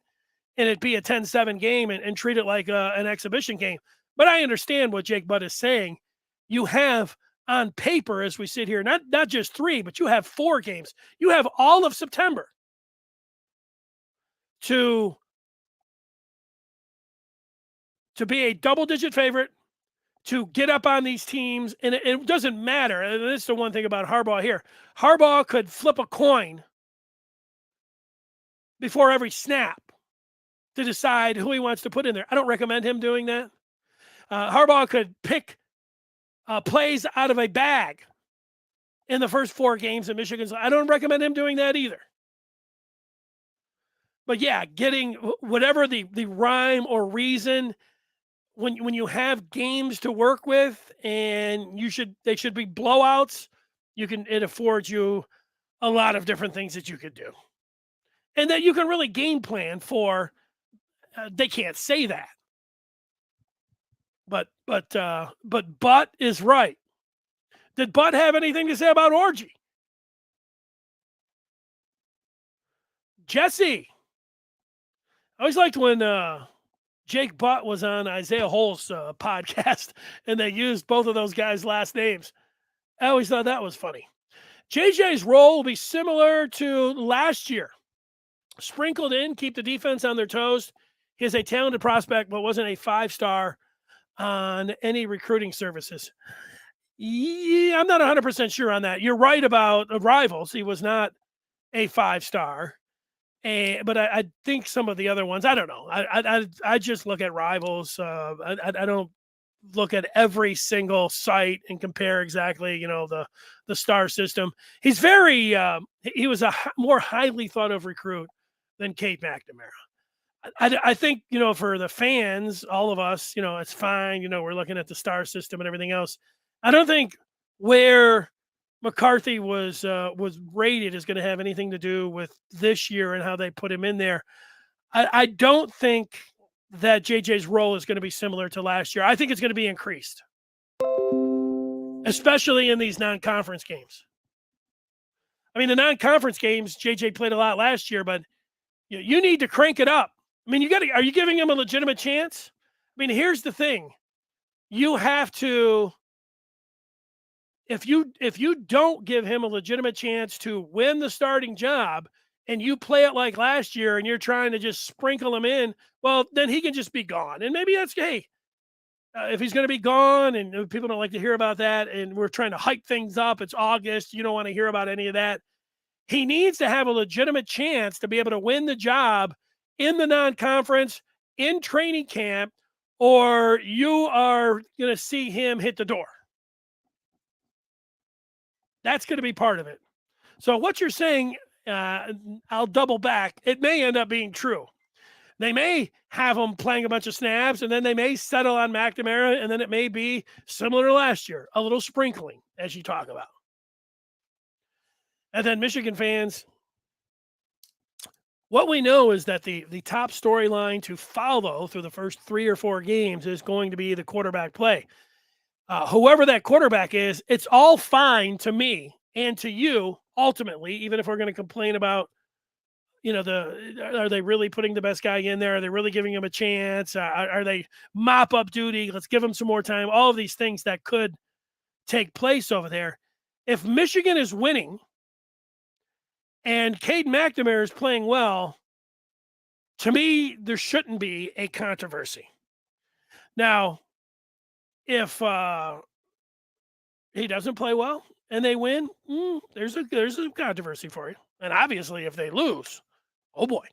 and it be a 10-7 game and treat it like an exhibition game. But I understand what Jake Butt is saying. You have on paper, as we sit here, not just 3, but you have 4 games. You have all of September to be a double-digit favorite, to get up on these teams, and it doesn't matter. And this is the one thing about Harbaugh here. Harbaugh could flip a coin before every snap to decide who he wants to put in there. I don't recommend him doing that. Harbaugh could pick plays out of a bag in the first 4 games of Michigan's. I don't recommend him doing that either. But yeah, getting whatever the rhyme or reason, when you have games to work with, and they should be blowouts, it affords you a lot of different things that you could do, and that you can really game plan for. They can't say that, but Butt is right. Did Butt have anything to say about Orgy? Jesse, I always liked when Jake Butt was on Isaiah Hole's podcast, and they used both of those guys' last names. I always thought that was funny. JJ's role will be similar to last year. Sprinkled in, keep the defense on their toes. He is a talented prospect, but wasn't a 5-star on any recruiting services. Yeah, I'm not 100% sure on that. You're right about Rivals. He was not a 5-star. But I think some of the other ones, I don't know. I just look at Rivals. I don't look at every single site and compare exactly, the star system. He's he was a more highly thought of recruit than Cade McNamara. I think, for the fans, all of us, it's fine. We're looking at the star system and everything else. I don't think where McCarthy was rated is going to have anything to do with this year and how they put him in there. I don't think that JJ's role is going to be similar to last year. I think it's going to be increased, especially in these non-conference games. I mean, the non-conference games, JJ played a lot last year, but you need to crank it up. I mean, are you giving him a legitimate chance? I mean, here's the thing. You have to, if you don't give him a legitimate chance to win the starting job, and you play it like last year and you're trying to just sprinkle him in, well, then he can just be gone. And maybe that's, if he's going to be gone and people don't like to hear about that, and we're trying to hype things up, it's August, you don't want to hear about any of that. He needs to have a legitimate chance to be able to win the job in the non-conference, in training camp, or you are going to see him hit the door. That's going to be part of it. So what you're saying, I'll double back. It may end up being true. They may have him playing a bunch of snaps, and then they may settle on McNamara, and then it may be similar to last year, a little sprinkling, as you talk about. And then Michigan fans, what we know is that the top storyline to follow through the first 3 or 4 games is going to be the quarterback play. Whoever that quarterback is, it's all fine to me and to you, ultimately, even if we're going to complain about, are they really putting the best guy in there? Are they really giving him a chance? Are they mop-up duty? Let's give him some more time. All of these things that could take place over there. If Michigan is winning and Cade McNamara is playing well, to me, there shouldn't be a controversy. Now, if he doesn't play well and they win, there's a controversy for you. And obviously, if they lose, oh boy.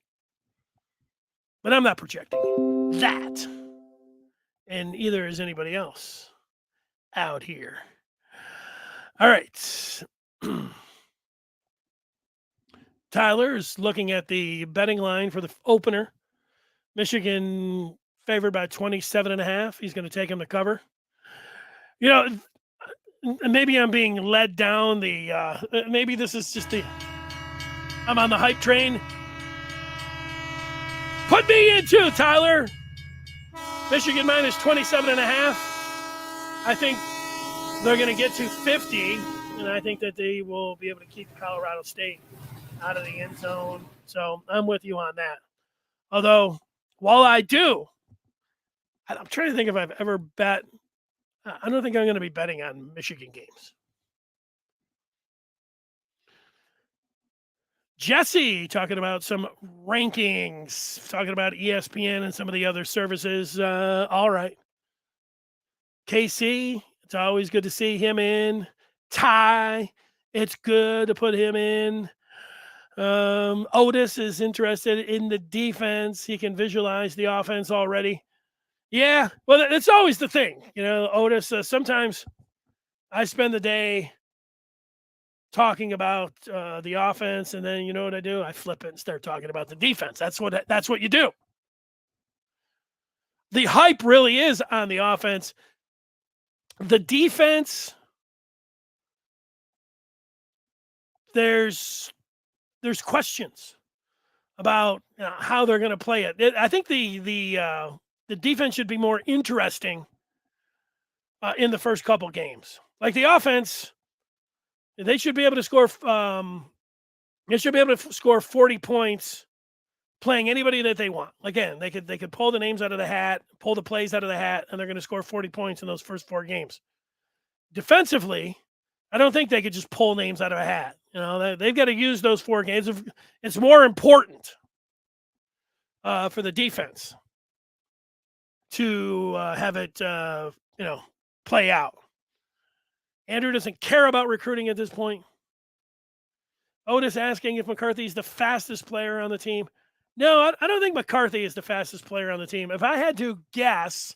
But I'm not projecting that. And either is anybody else out here. All right. Tyler is looking at the betting line for the opener. Michigan favored by 27.5. He's going to take him to cover. Maybe I'm being led down maybe this is just I'm on the hype train. Put me in too, Tyler. Michigan minus 27.5. I think they're going to get to 50, and I think that they will be able to keep Colorado State out of the end zone. So I'm with you on that. Although, while I do I'm trying to think if I've ever bet. I don't think I'm going to be betting on Michigan games. Jesse talking about some rankings, talking about ESPN and some of the other services. All right. KC, it's always good to see him in. Ty, it's good to put him in. Otis is interested in the defense. He can visualize the offense already. Yeah, well, it's always the thing. Otis, sometimes I spend the day talking about the offense, and then you know what I do? I flip it and start talking about the defense. That's what you do. The hype really is on the offense. The defense, there's questions about how they're going to play it. I think the defense should be more interesting in the first couple games. Like the offense, they should be able to score. They should be able to score 40 points playing anybody that they want. Again, they could pull the names out of the hat, pull the plays out of the hat, and they're going to score 40 points in those first 4 games. Defensively, I don't think they could just pull names out of a hat. They've got to use those 4 games. It's more important for the defense to have it, play out. Andrew doesn't care about recruiting at this point. Otis asking if McCarthy is the fastest player on the team. No, I don't think McCarthy is the fastest player on the team. If I had to guess,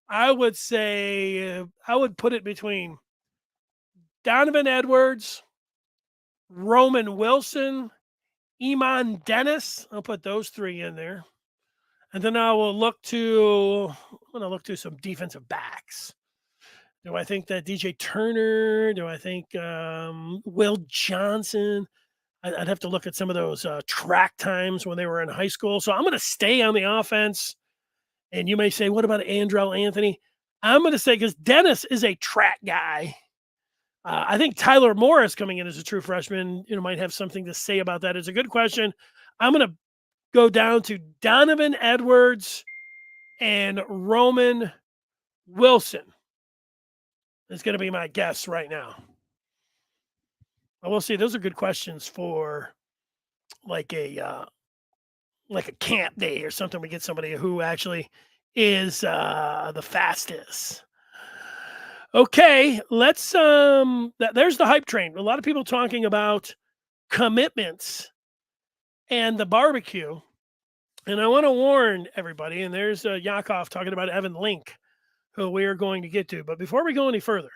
I would say I would put it between Donovan Edwards, Roman Wilson, Iman Dennis. I'll put those 3 in there. And then I will look to some defensive backs. Do I think that DJ Turner? Do I think Will Johnson? I'd have to look at some of those track times when they were in high school. So I'm going to stay on the offense. And you may say, what about Andrell Anthony? I'm going to say, because Dennis is a track guy. I think Tyler Morris coming in as a true freshman, might have something to say about that. It's a good question. I'm going to go down to Donovan Edwards and Roman Wilson. That's going to be my guess right now. But we'll see. Those are good questions for like a camp day or something. We get somebody who actually is the fastest. Okay, let's there's the hype train. A lot of people talking about commitments and the barbecue. And I want to warn everybody, and there's Yakov talking about Evan Link, who we are going to get to. But before we go any further,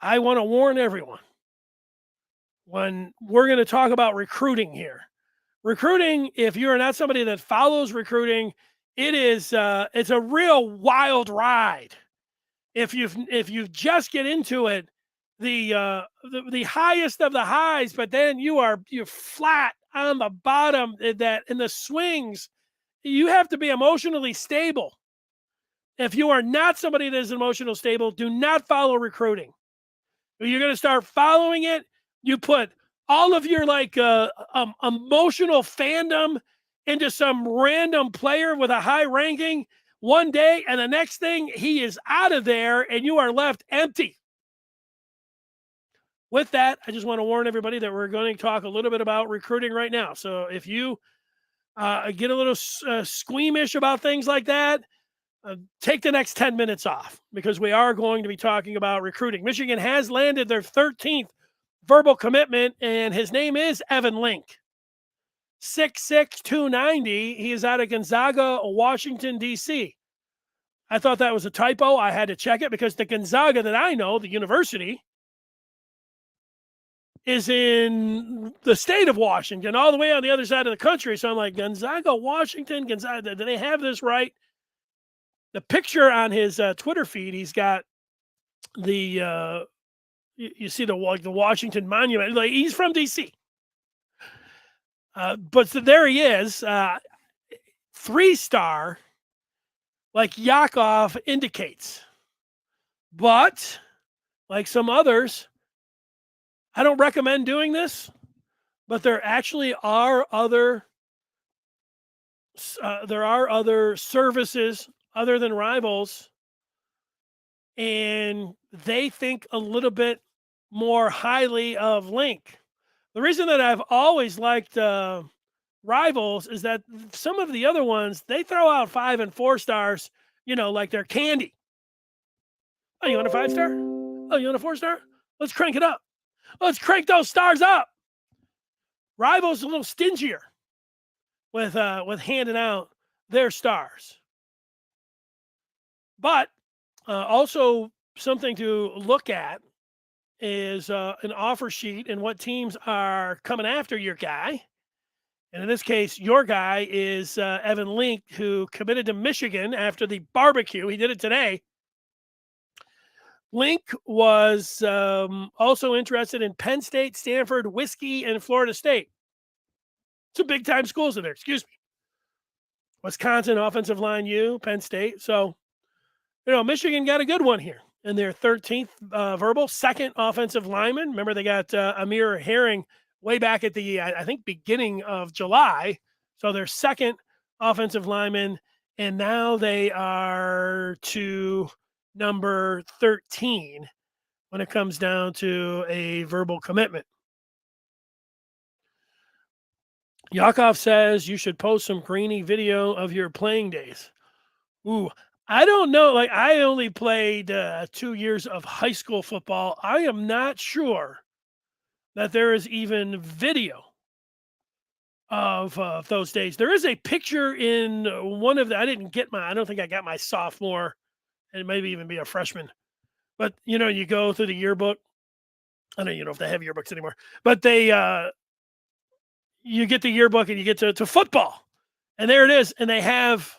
I want to warn everyone when we're going to talk about recruiting here. Recruiting, if you're not somebody that follows recruiting, it's a real wild ride. If you just get into it, the highest of the highs, but then you're flat on the bottom. That in the swings, you have to be emotionally stable. If you are not somebody that is emotional stable, do not follow recruiting. You're going to start following it. You put all of your emotional fandom into some random player with a high ranking one day, and the next thing he is out of there and you are left empty. With that, I just want to warn everybody that we're going to talk a little bit about recruiting right now. So if you get a little squeamish about things like that, take the next 10 minutes off, because we are going to be talking about recruiting. Michigan has landed their 13th verbal commitment, and his name is Evan Link. 6'6", 290. He is out of Gonzaga, Washington, D.C. I thought that was a typo. I had to check it because the Gonzaga that I know, the university, is in the state of Washington, all the way on the other side of the country. So I'm like, Gonzaga, Washington, Gonzaga. Do they have this right? The picture on his Twitter feed, he's got the you see the Washington Monument. Like, he's from D.C. But there he is, 3-star, like Yakov indicates. But like some others, I don't recommend doing this, but there actually are other services other than Rivals, and they think a little bit more highly of Link. The reason that I've always liked Rivals is that some of the other ones, they throw out 5 and 4 stars, like they're candy. Oh, you want a 5-star? Oh, you want a 4-star? Let's crank it up. Let's crank those stars up. Rivals a little stingier with handing out their stars. But also something to look at is an offer sheet and what teams are coming after your guy. And in this case, your guy is Evan Link, who committed to Michigan after the barbecue. He did it today. Link was also interested in Penn State, Stanford, Whiskey, and Florida State. Some big-time schools in there, excuse me. Wisconsin, offensive line U, Penn State. So, Michigan got a good one here in their 13th verbal, second offensive lineman. Remember, they got Amir Herring way back at the, I think, beginning of July. So their second offensive lineman, and now they are to number 13 when it comes down to a verbal commitment. Yakov says you should post some grainy video of your playing days. Ooh, I don't know. Like, I only played 2 years of high school football. I am not sure that there is even video of those days. There is a picture in one of the, I don't think I got my sophomore, and maybe even be a freshman. But, you go through the yearbook. I don't know if they have yearbooks anymore. But you get the yearbook and you get to football. And there it is. And they have,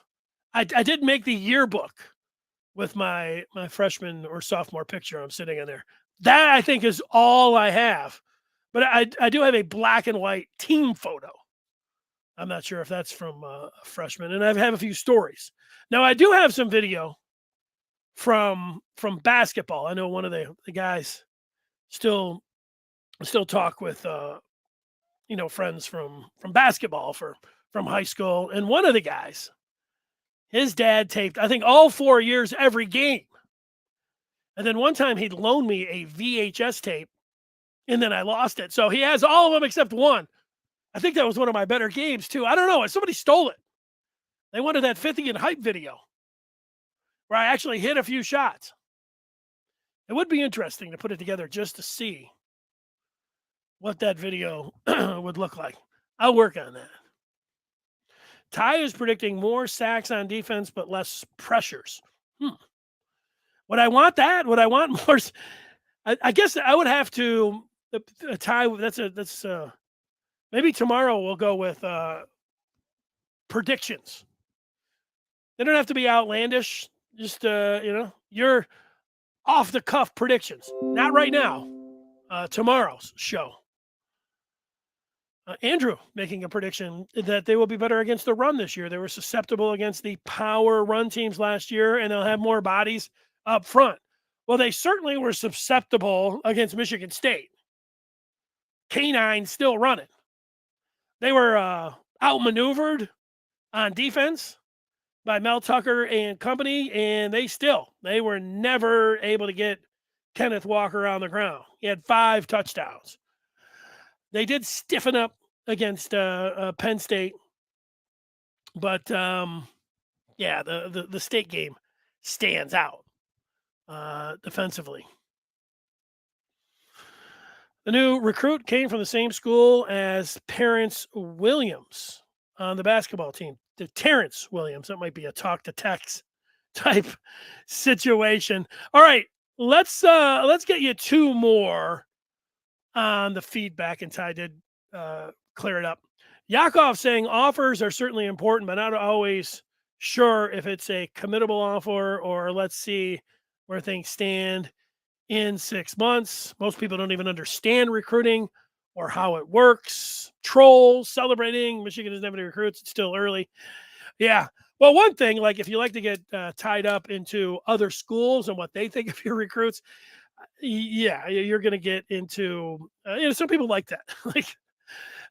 I did make the yearbook with my freshman or sophomore picture. I'm sitting in there. That, I think, is all I have. But I do have a black and white team photo. I'm not sure if that's from a freshman. And I have a few stories. Now, I do have some video from basketball. I know one of the guys still talk with friends from basketball from high school. And one of the guys, his dad taped, I think, all 4 years, every game. And then one time he'd loaned me a VHS tape, and then I lost it. So he has all of them except one. I think that was one of my better games, too. I don't know. Somebody stole it. They wanted that 50 and hype video where I actually hit a few shots. It would be interesting to put it together just to see what that video would look like. I'll work on that. Ty is predicting more sacks on defense, but less pressures. Would I want that? Would I want more? I guess I would have to. Ty, that's maybe tomorrow we'll go with predictions. They don't have to be outlandish. Just your off the cuff predictions. Not right now. Tomorrow's show. Andrew making a prediction that they will be better against the run this year. They were susceptible against the power run teams last year, and they'll have more bodies up front. Well, they certainly were susceptible against Michigan State. K9 still running. They were outmaneuvered on defense by Mel Tucker and company, and they were never able to get Kenneth Walker on the ground. He had 5 touchdowns. They did stiffen up against Penn State, but the state game stands out defensively. The new recruit came from the same school as Terrence Williams on the basketball team. The Terrence Williams, that might be a talk to text type situation. All right, let's get you 2 more on the feedback, and Ty did clear it up. Yakov saying offers are certainly important, but not always sure if it's a committable offer or let's see where things stand in 6 months. Most people don't even understand recruiting or how it works. Trolls celebrating Michigan doesn't have any recruits. It's still early. Yeah. Well, one thing, like if you like to get tied up into other schools and what they think of your recruits, yeah, you're going to get into, some people like that. Like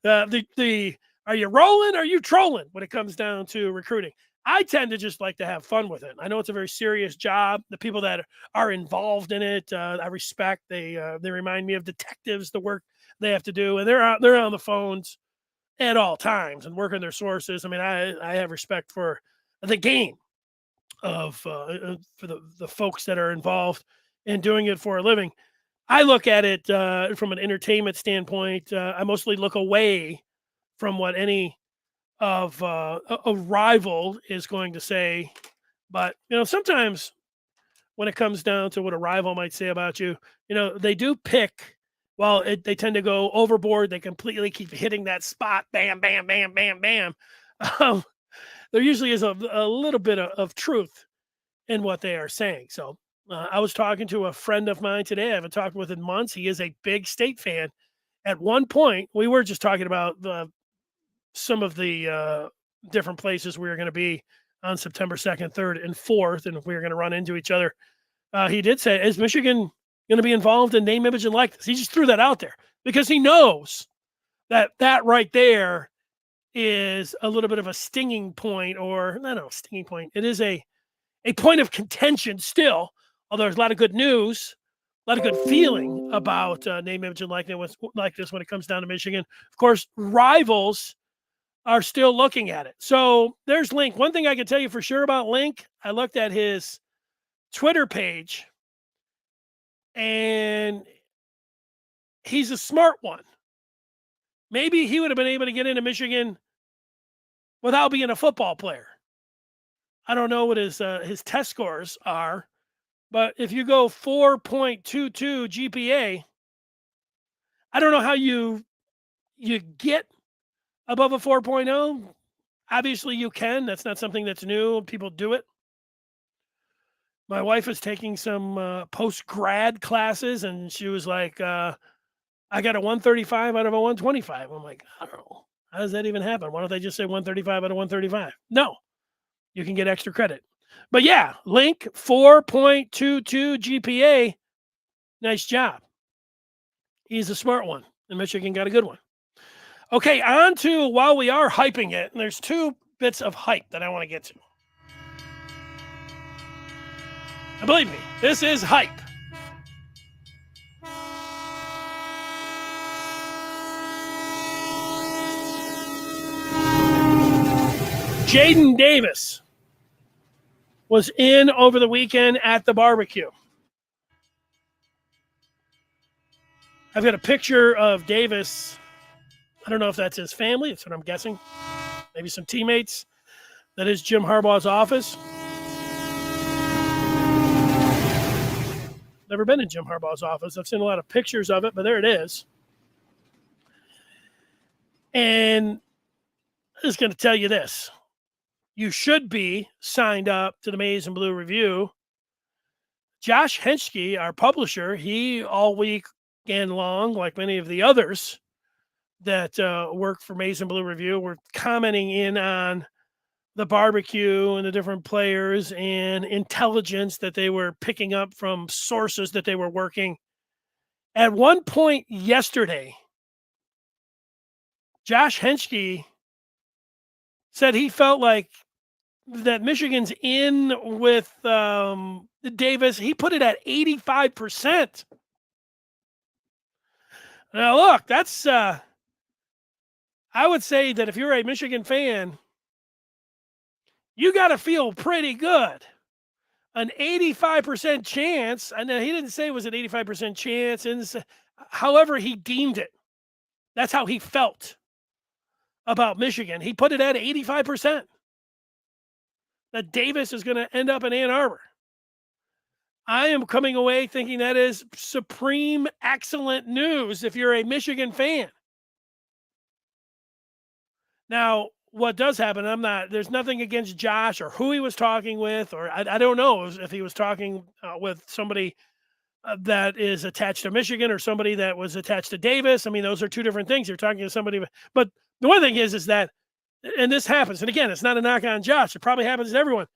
are you rolling? Or are you trolling when it comes down to recruiting? I tend to just like to have fun with it. I know it's a very serious job. The people that are involved in it, I respect. They remind me of detectives, the work they have to do, and they're on the phones at all times and working their sources. I mean, I have respect for the game of for the folks that are involved in doing it for a living. I look at it from an entertainment standpoint. I mostly look away from what any of a rival is going to say. But, sometimes when it comes down to what a rival might say about you, they do pick. Well, they tend to go overboard. They completely keep hitting that spot. Bam, bam, bam, bam, bam. Um, there usually is a little bit of truth in what they are saying. So I was talking to a friend of mine today. I haven't talked with in months. He is a big State fan. At one point, we were just talking about some of the different places we were going to be on September 2nd, 3rd, and 4th, and if we were going to run into each other. He did say, is Michigan going to be involved in name, image, and likeness? He just threw that out there because he knows that right there is a little bit of a stinging point, or not a stinging point. It is a point of contention still, although there's a lot of good news, a lot of good feeling about name, image, and likeness when it comes down to Michigan. Of course, rivals are still looking at it. So there's Link. One thing I can tell you for sure about Link, I looked at his Twitter page, and he's a smart one. Maybe he would have been able to get into Michigan without being a football player. I don't know what his test scores are, but if you go 4.22 GPA, I don't know how you get above a 4.0. Obviously you can. That's not something that's new. People do it. My wife is taking some post-grad classes, and she was like, I got a 135 out of a 125. I'm like, I don't know. How does that even happen? Why don't they just say 135 out of 135? No. You can get extra credit. But yeah, Link, 4.22 GPA. Nice job. He's a smart one, and Michigan got a good one. Okay, on to while we are hyping it, and there's two bits of hype that I want to get to. And believe me, this is hype. Jadyn Davis was in over the weekend at the barbecue. I've got a picture of Davis. I don't know if that's his family. That's what I'm guessing. Maybe some teammates. That is Jim Harbaugh's office. Never been in Jim Harbaugh's office. I've seen a lot of pictures of it, but there it is. And I'm just going to tell you this. You should be signed up to the Maize and Blue Review. Josh Henschke, our publisher, he all weekend long, like many of the others that work for Maize and Blue Review, were commenting in on the barbecue and the different players and intelligence that they were picking up from sources that they were working. At one point yesterday, Josh Henschke said he felt like that Michigan's in with Davis. He put it at 85%. Now, look, that's I would say that if you're a Michigan fan, you got to feel pretty good. An 85% chance, and he didn't say it was an 85% chance, and however he deemed it. That's how he felt about Michigan. He put it at 85%. That Davis is going to end up in Ann Arbor. I am coming away thinking that is supreme excellent news if you're a Michigan fan. Now, what does happen, there's nothing against Josh or who he was talking with, or I don't know if he was talking with somebody that is attached to Michigan or somebody that was attached to Davis. I mean, those are two different things. You're talking to somebody, but the one thing is that, and this happens, and again, it's not a knock on Josh. It probably happens to everyone.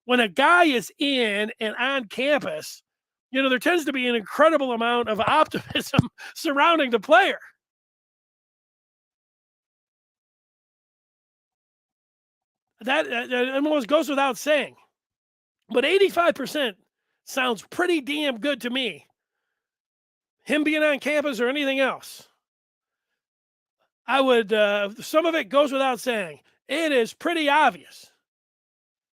When a guy is in and on campus, there tends to be an incredible amount of optimism surrounding the player. That almost goes without saying. But 85% sounds pretty damn good to me. Him being on campus or anything else. I would, some of it goes without saying. It is pretty obvious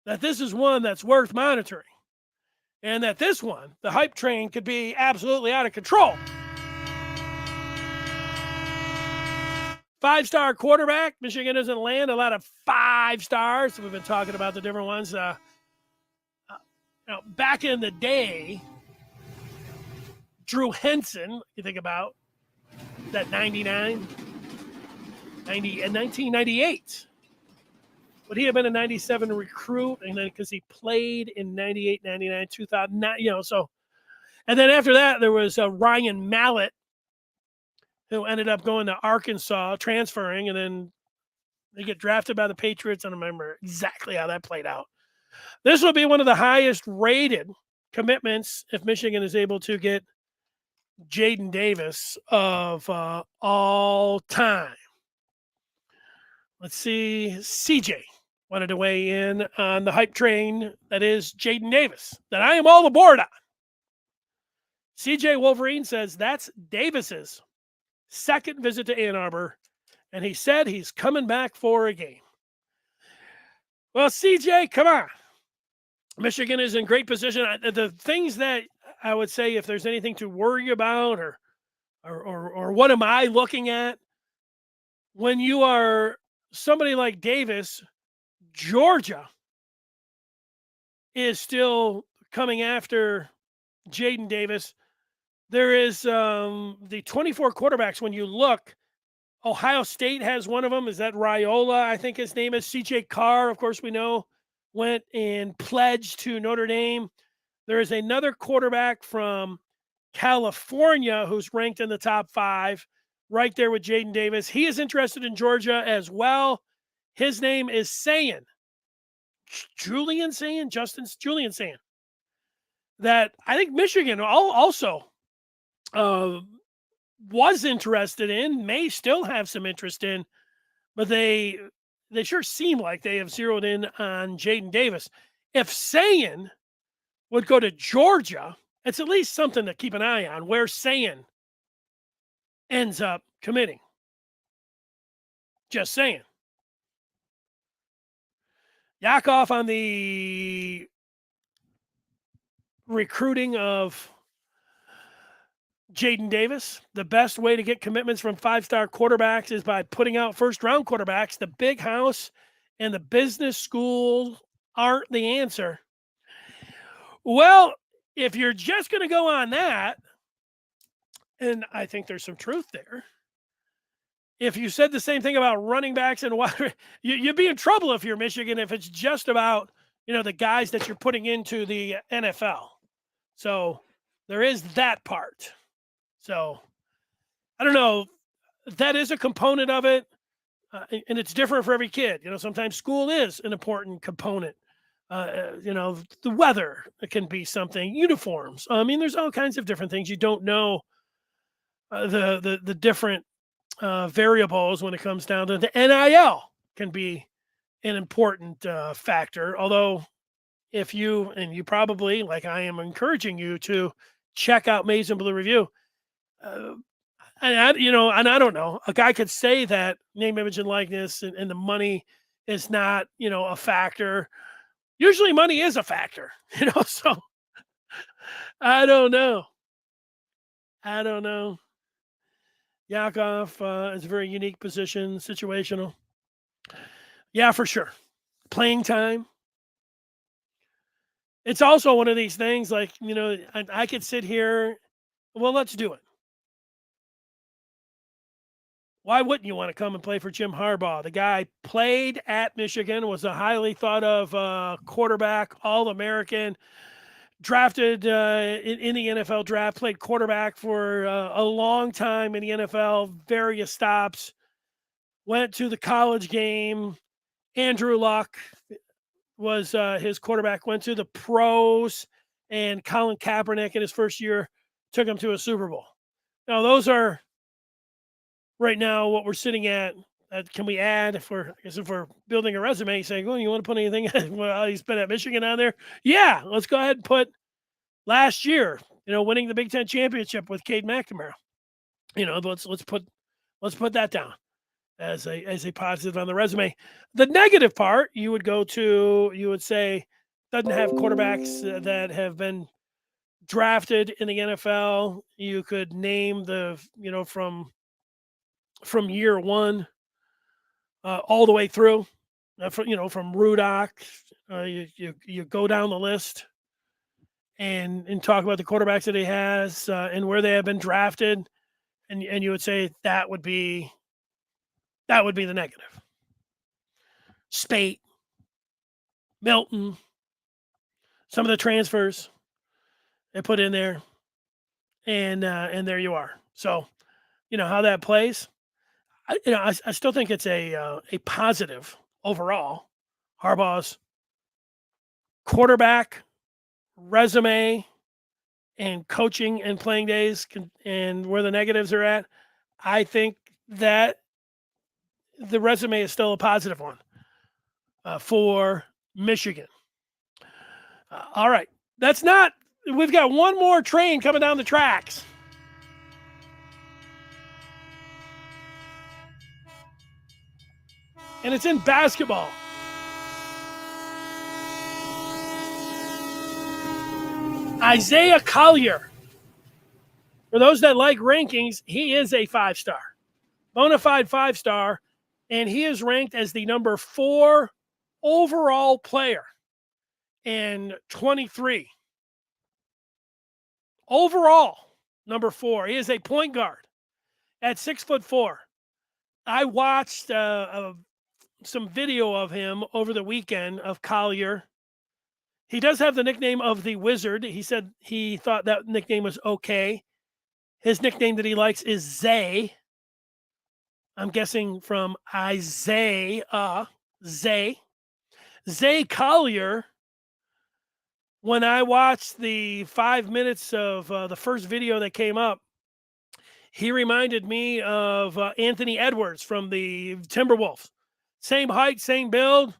that this is one that's worth monitoring. And that this one, the hype train, could be absolutely out of control. 5-star quarterback. Michigan doesn't land a lot of 5 stars. We've been talking about the different ones. Back in the day, Drew Henson, you think about that 99, 90, and 1998. Would he have been a 97 recruit? And then because he played in 98, 99, 2009, so. And then after that, there was Ryan Mallett, who ended up going to Arkansas, transferring, and then they get drafted by the Patriots. I don't remember exactly how that played out. This will be one of the highest rated commitments if Michigan is able to get Jadyn Davis of all time. Let's see. CJ wanted to weigh in on the hype train that is Jadyn Davis, that I am all aboard on. CJ Wolverine says that's Davis's second visit to Ann Arbor, and he said he's coming back for a game. Well, CJ, come on. Michigan is in great position. The things that I would say, if there's anything to worry about or what am I looking at, when you are somebody like Davis, Georgia is still coming after Jadyn Davis. There is the 24 quarterbacks. When you look, Ohio State has one of them. Is that Raiola? I think his name is. CJ Carr, of course, we know, went and pledged to Notre Dame. There is another quarterback from California who's ranked in the top 5, right there with Jadyn Davis. He is interested in Georgia as well. His name is Julian Sayin. That I think Michigan also was interested in, may still have some interest in, but they sure seem like they have zeroed in on Jadyn Davis. If Sayin would go to Georgia, it's at least something to keep an eye on where Sayin ends up committing. Just saying. Yakov on the recruiting of Jadyn Davis. The best way to get commitments from 5-star quarterbacks is by putting out first-round quarterbacks. The big house and the business school aren't the answer. Well, if you're just going to go on that, and I think there's some truth there, if you said the same thing about running backs and wide, you'd be in trouble if you're Michigan, if it's just about, the guys that you're putting into the NFL. So there is that part. So I don't know. That is a component of it. And it's different for every kid. Sometimes school is an important component. The weather can be something, uniforms. There's all kinds of different things. You don't know the different variables when it comes down to the NIL can be an important factor. Although if you probably, like I am encouraging you to check out Maize and Blue Review. And I don't know, a guy could say that name, image, and likeness and the money is not, a factor. Usually money is a factor, so I don't know. Yakov is a very unique position, situational. Yeah, for sure. Playing time. It's also one of these things like, I could sit here. Well, let's do it. Why wouldn't you want to come and play for Jim Harbaugh? The guy played at Michigan, was a highly thought of quarterback, All-American, drafted in the NFL draft, played quarterback for a long time in the NFL, various stops, went to the college game. Andrew Luck was his quarterback, went to the pros, and Colin Kaepernick in his first year took him to a Super Bowl. Now, those are right now what we're sitting at Can we add if we're building a resume saying, "Oh, you want to put anything? Well, he's been at Michigan on there." Yeah, let's go ahead and put last year. Winning the Big Ten championship with Cade McNamara. Let's put that down as a positive on the resume. The negative part you would say doesn't have quarterbacks that have been drafted in the NFL. You could name from year one all the way through. From Rudock, you go down the list and talk about the quarterbacks that he has and where they have been drafted, and you would say that would be the negative. Spate, Milton, some of the transfers they put in there, and there you are. So, how that plays. I still think it's a positive overall. Harbaugh's quarterback resume and coaching and playing days and where the negatives are at. I think that the resume is still a positive one for Michigan. All right. We've got one more train coming down the tracks. And it's in basketball. Isaiah Collier. For those that like rankings, he is a 5-star. Bona fide 5-star. And he is ranked as the number 4 overall player in 23. Overall, number 4. He is a point guard at 6'4". I watched some video of him over the weekend of Collier. He does have the nickname of the Wizard. He said he thought that nickname was okay. His nickname that he likes is Zay. I'm guessing from Isaiah. Zay Collier. When I watched the 5 minutes of the first video that came up, he reminded me of Anthony Edwards from the Timberwolves. Same height, same build.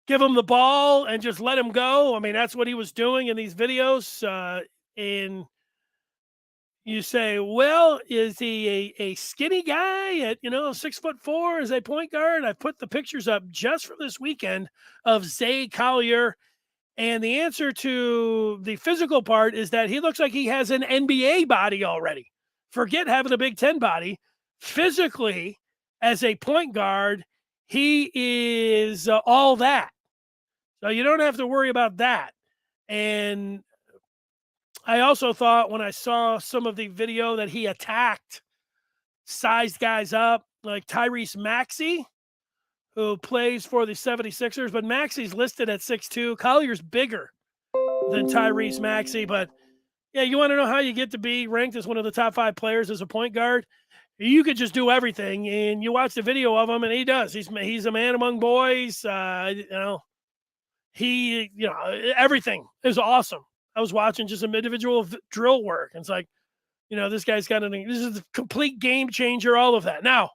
Give him the ball and just let him go. I mean, that's what he was doing in these videos. And you say, well, is he a skinny guy at 6'4" as a point guard? I put the pictures up just from this weekend of Zay Collier. And the answer to the physical part is that he looks like he has an NBA body already. Forget having a Big Ten body. Physically, as a point guard, he is all that. So you don't have to worry about that. And I also thought when I saw some of the video that he attacked, sized guys up, like Tyrese Maxey, who plays for the 76ers, but Maxey's listed at 6'2". Collier's bigger than Tyrese Maxey, but yeah, you want to know how you get to be ranked as one of the top 5 players as a point guard? You could just do everything, and you watch the video of him, and he does. He's a man among boys. Everything is awesome. I was watching just some individual drill work, and it's like, this guy's got this is a complete game changer, all of that. Now,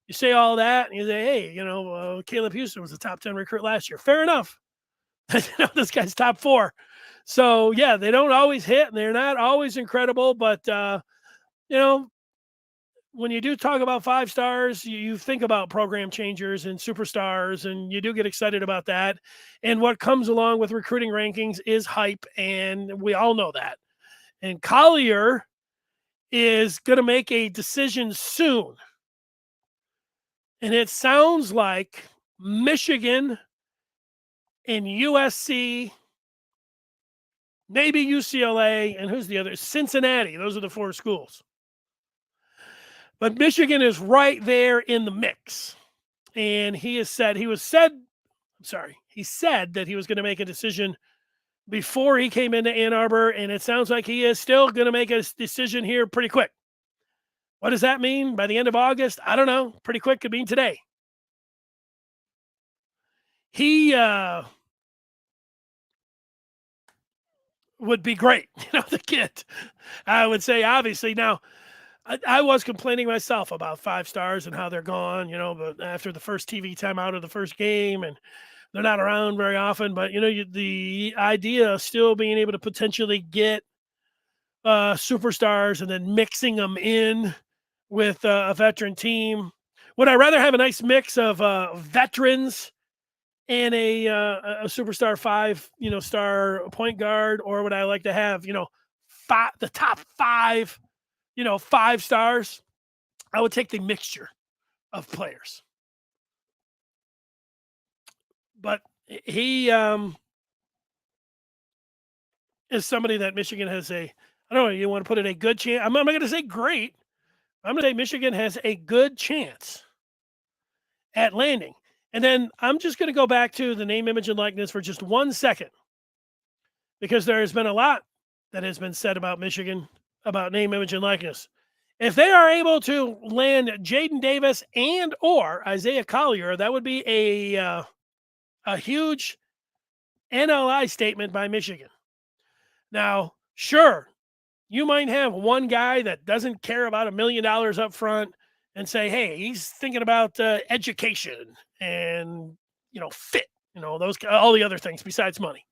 you say all that, and you say, hey, Caleb Houston was a top 10 recruit last year. Fair enough. This guy's top 4. So, yeah, they don't always hit, and they're not always incredible. But, when you do talk about 5 stars, you think about program changers and superstars, and you do get excited about that. And what comes along with recruiting rankings is hype, and we all know that. And Collier is going to make a decision soon. And it sounds like Michigan and USC, maybe UCLA, and who's the other? Cincinnati. Those are the 4 schools. But Michigan is right there in the mix. And he said that he was going to make a decision before he came into Ann Arbor, and it sounds like he is still going to make a decision here pretty quick. What does that mean? By the end of August? I don't know. Pretty quick could mean today. He would be great, the kid. I would say, obviously. Now, I was complaining myself about 5 stars and how they're gone, but after the first TV time out of the first game, and they're not around very often. But the idea of still being able to potentially get superstars and then mixing them in with a veteran team. Would I rather have a nice mix of veterans and a superstar 5 star point guard, or would I like to have the top 5 5 stars? I would take the mixture of players. But he is somebody that Michigan has I don't know, you want to put it a good chance? I'm not going to say great. I'm going to say Michigan has a good chance at landing. And then I'm just going to go back to the name, image, and likeness for just 1 second, because there has been a lot that has been said about Michigan, about name, image, and likeness. If they are able to land Jadyn Davis and or Isaiah Collier, that would be a huge NLI statement by Michigan. Now, sure, you might have one guy that doesn't care about $1 million up front and say, hey, he's thinking about education and, fit, those, all the other things besides money.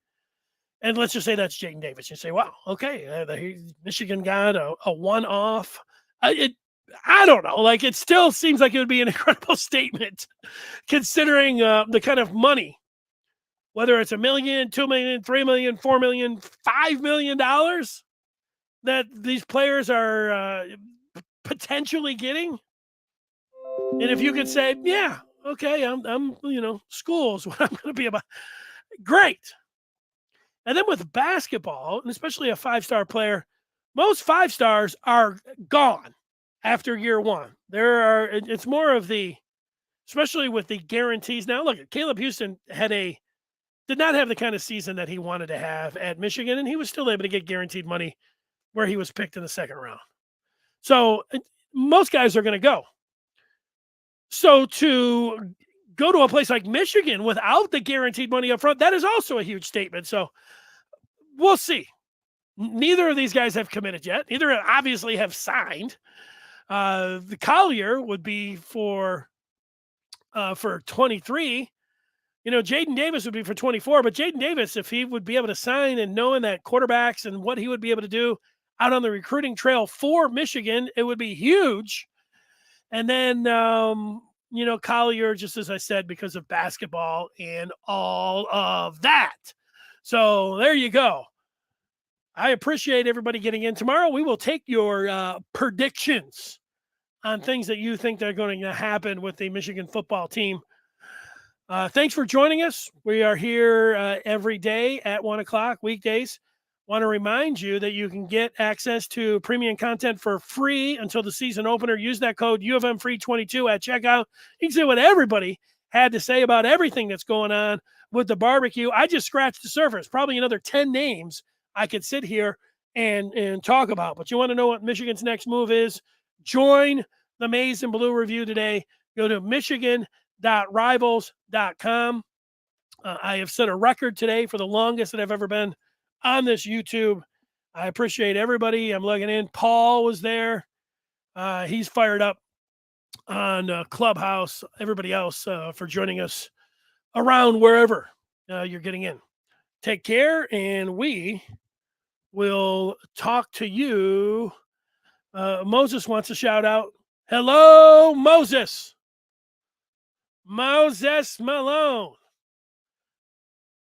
And let's just say that's Jadyn Davis. You say, wow, okay, Michigan got a one-off. I don't know. Like, it still seems like it would be an incredible statement considering the kind of money, whether it's $1 million, $2 million, $3 million, $4 million, $5 million that these players are potentially getting. And if you could say, yeah, okay, I'm school's what I'm going to be about. Great. And then with basketball, and especially a 5-star player, most 5 stars are gone after year 1. It's more of especially with the guarantees. Now, look, Caleb Houston did not have the kind of season that he wanted to have at Michigan, and he was still able to get guaranteed money where he was picked in the 2nd round. So most guys are going to go. So to go to a place like Michigan without the guaranteed money up front, that is also a huge statement. So we'll see. Neither of these guys have committed yet. Neither obviously have signed. The Collier would be for 23. Jadyn Davis would be for 24, but Jadyn Davis, if he would be able to sign and knowing that quarterbacks and what he would be able to do out on the recruiting trail for Michigan, it would be huge. And then, Collier, just as I said, because of basketball and all of that. So there you go. I appreciate everybody getting in. Tomorrow we will take your predictions on things that you think are going to happen with the Michigan football team. Thanks for joining us. We are here every day at 1 o'clock, weekdays. Want to remind you that you can get access to premium content for free until the season opener. Use that code UFMFree22 at checkout. You can see what everybody had to say about everything that's going on with the barbecue. I just scratched the surface. Probably another 10 names I could sit here and talk about. But you want to know what Michigan's next move is? Join the Maize and Blue Review today. Go to michigan.rivals.com. I have set a record today for the longest that I've ever been on this YouTube. I appreciate everybody. I'm logging in. Paul was there. He's fired up on Clubhouse. Everybody else for joining us around wherever you're getting in. Take care, and we will talk to you. Moses wants a shout out. Hello, Moses. Moses Malone.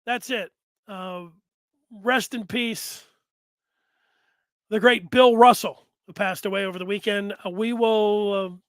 That's it. Rest in peace, the great Bill Russell, who passed away over the weekend. We will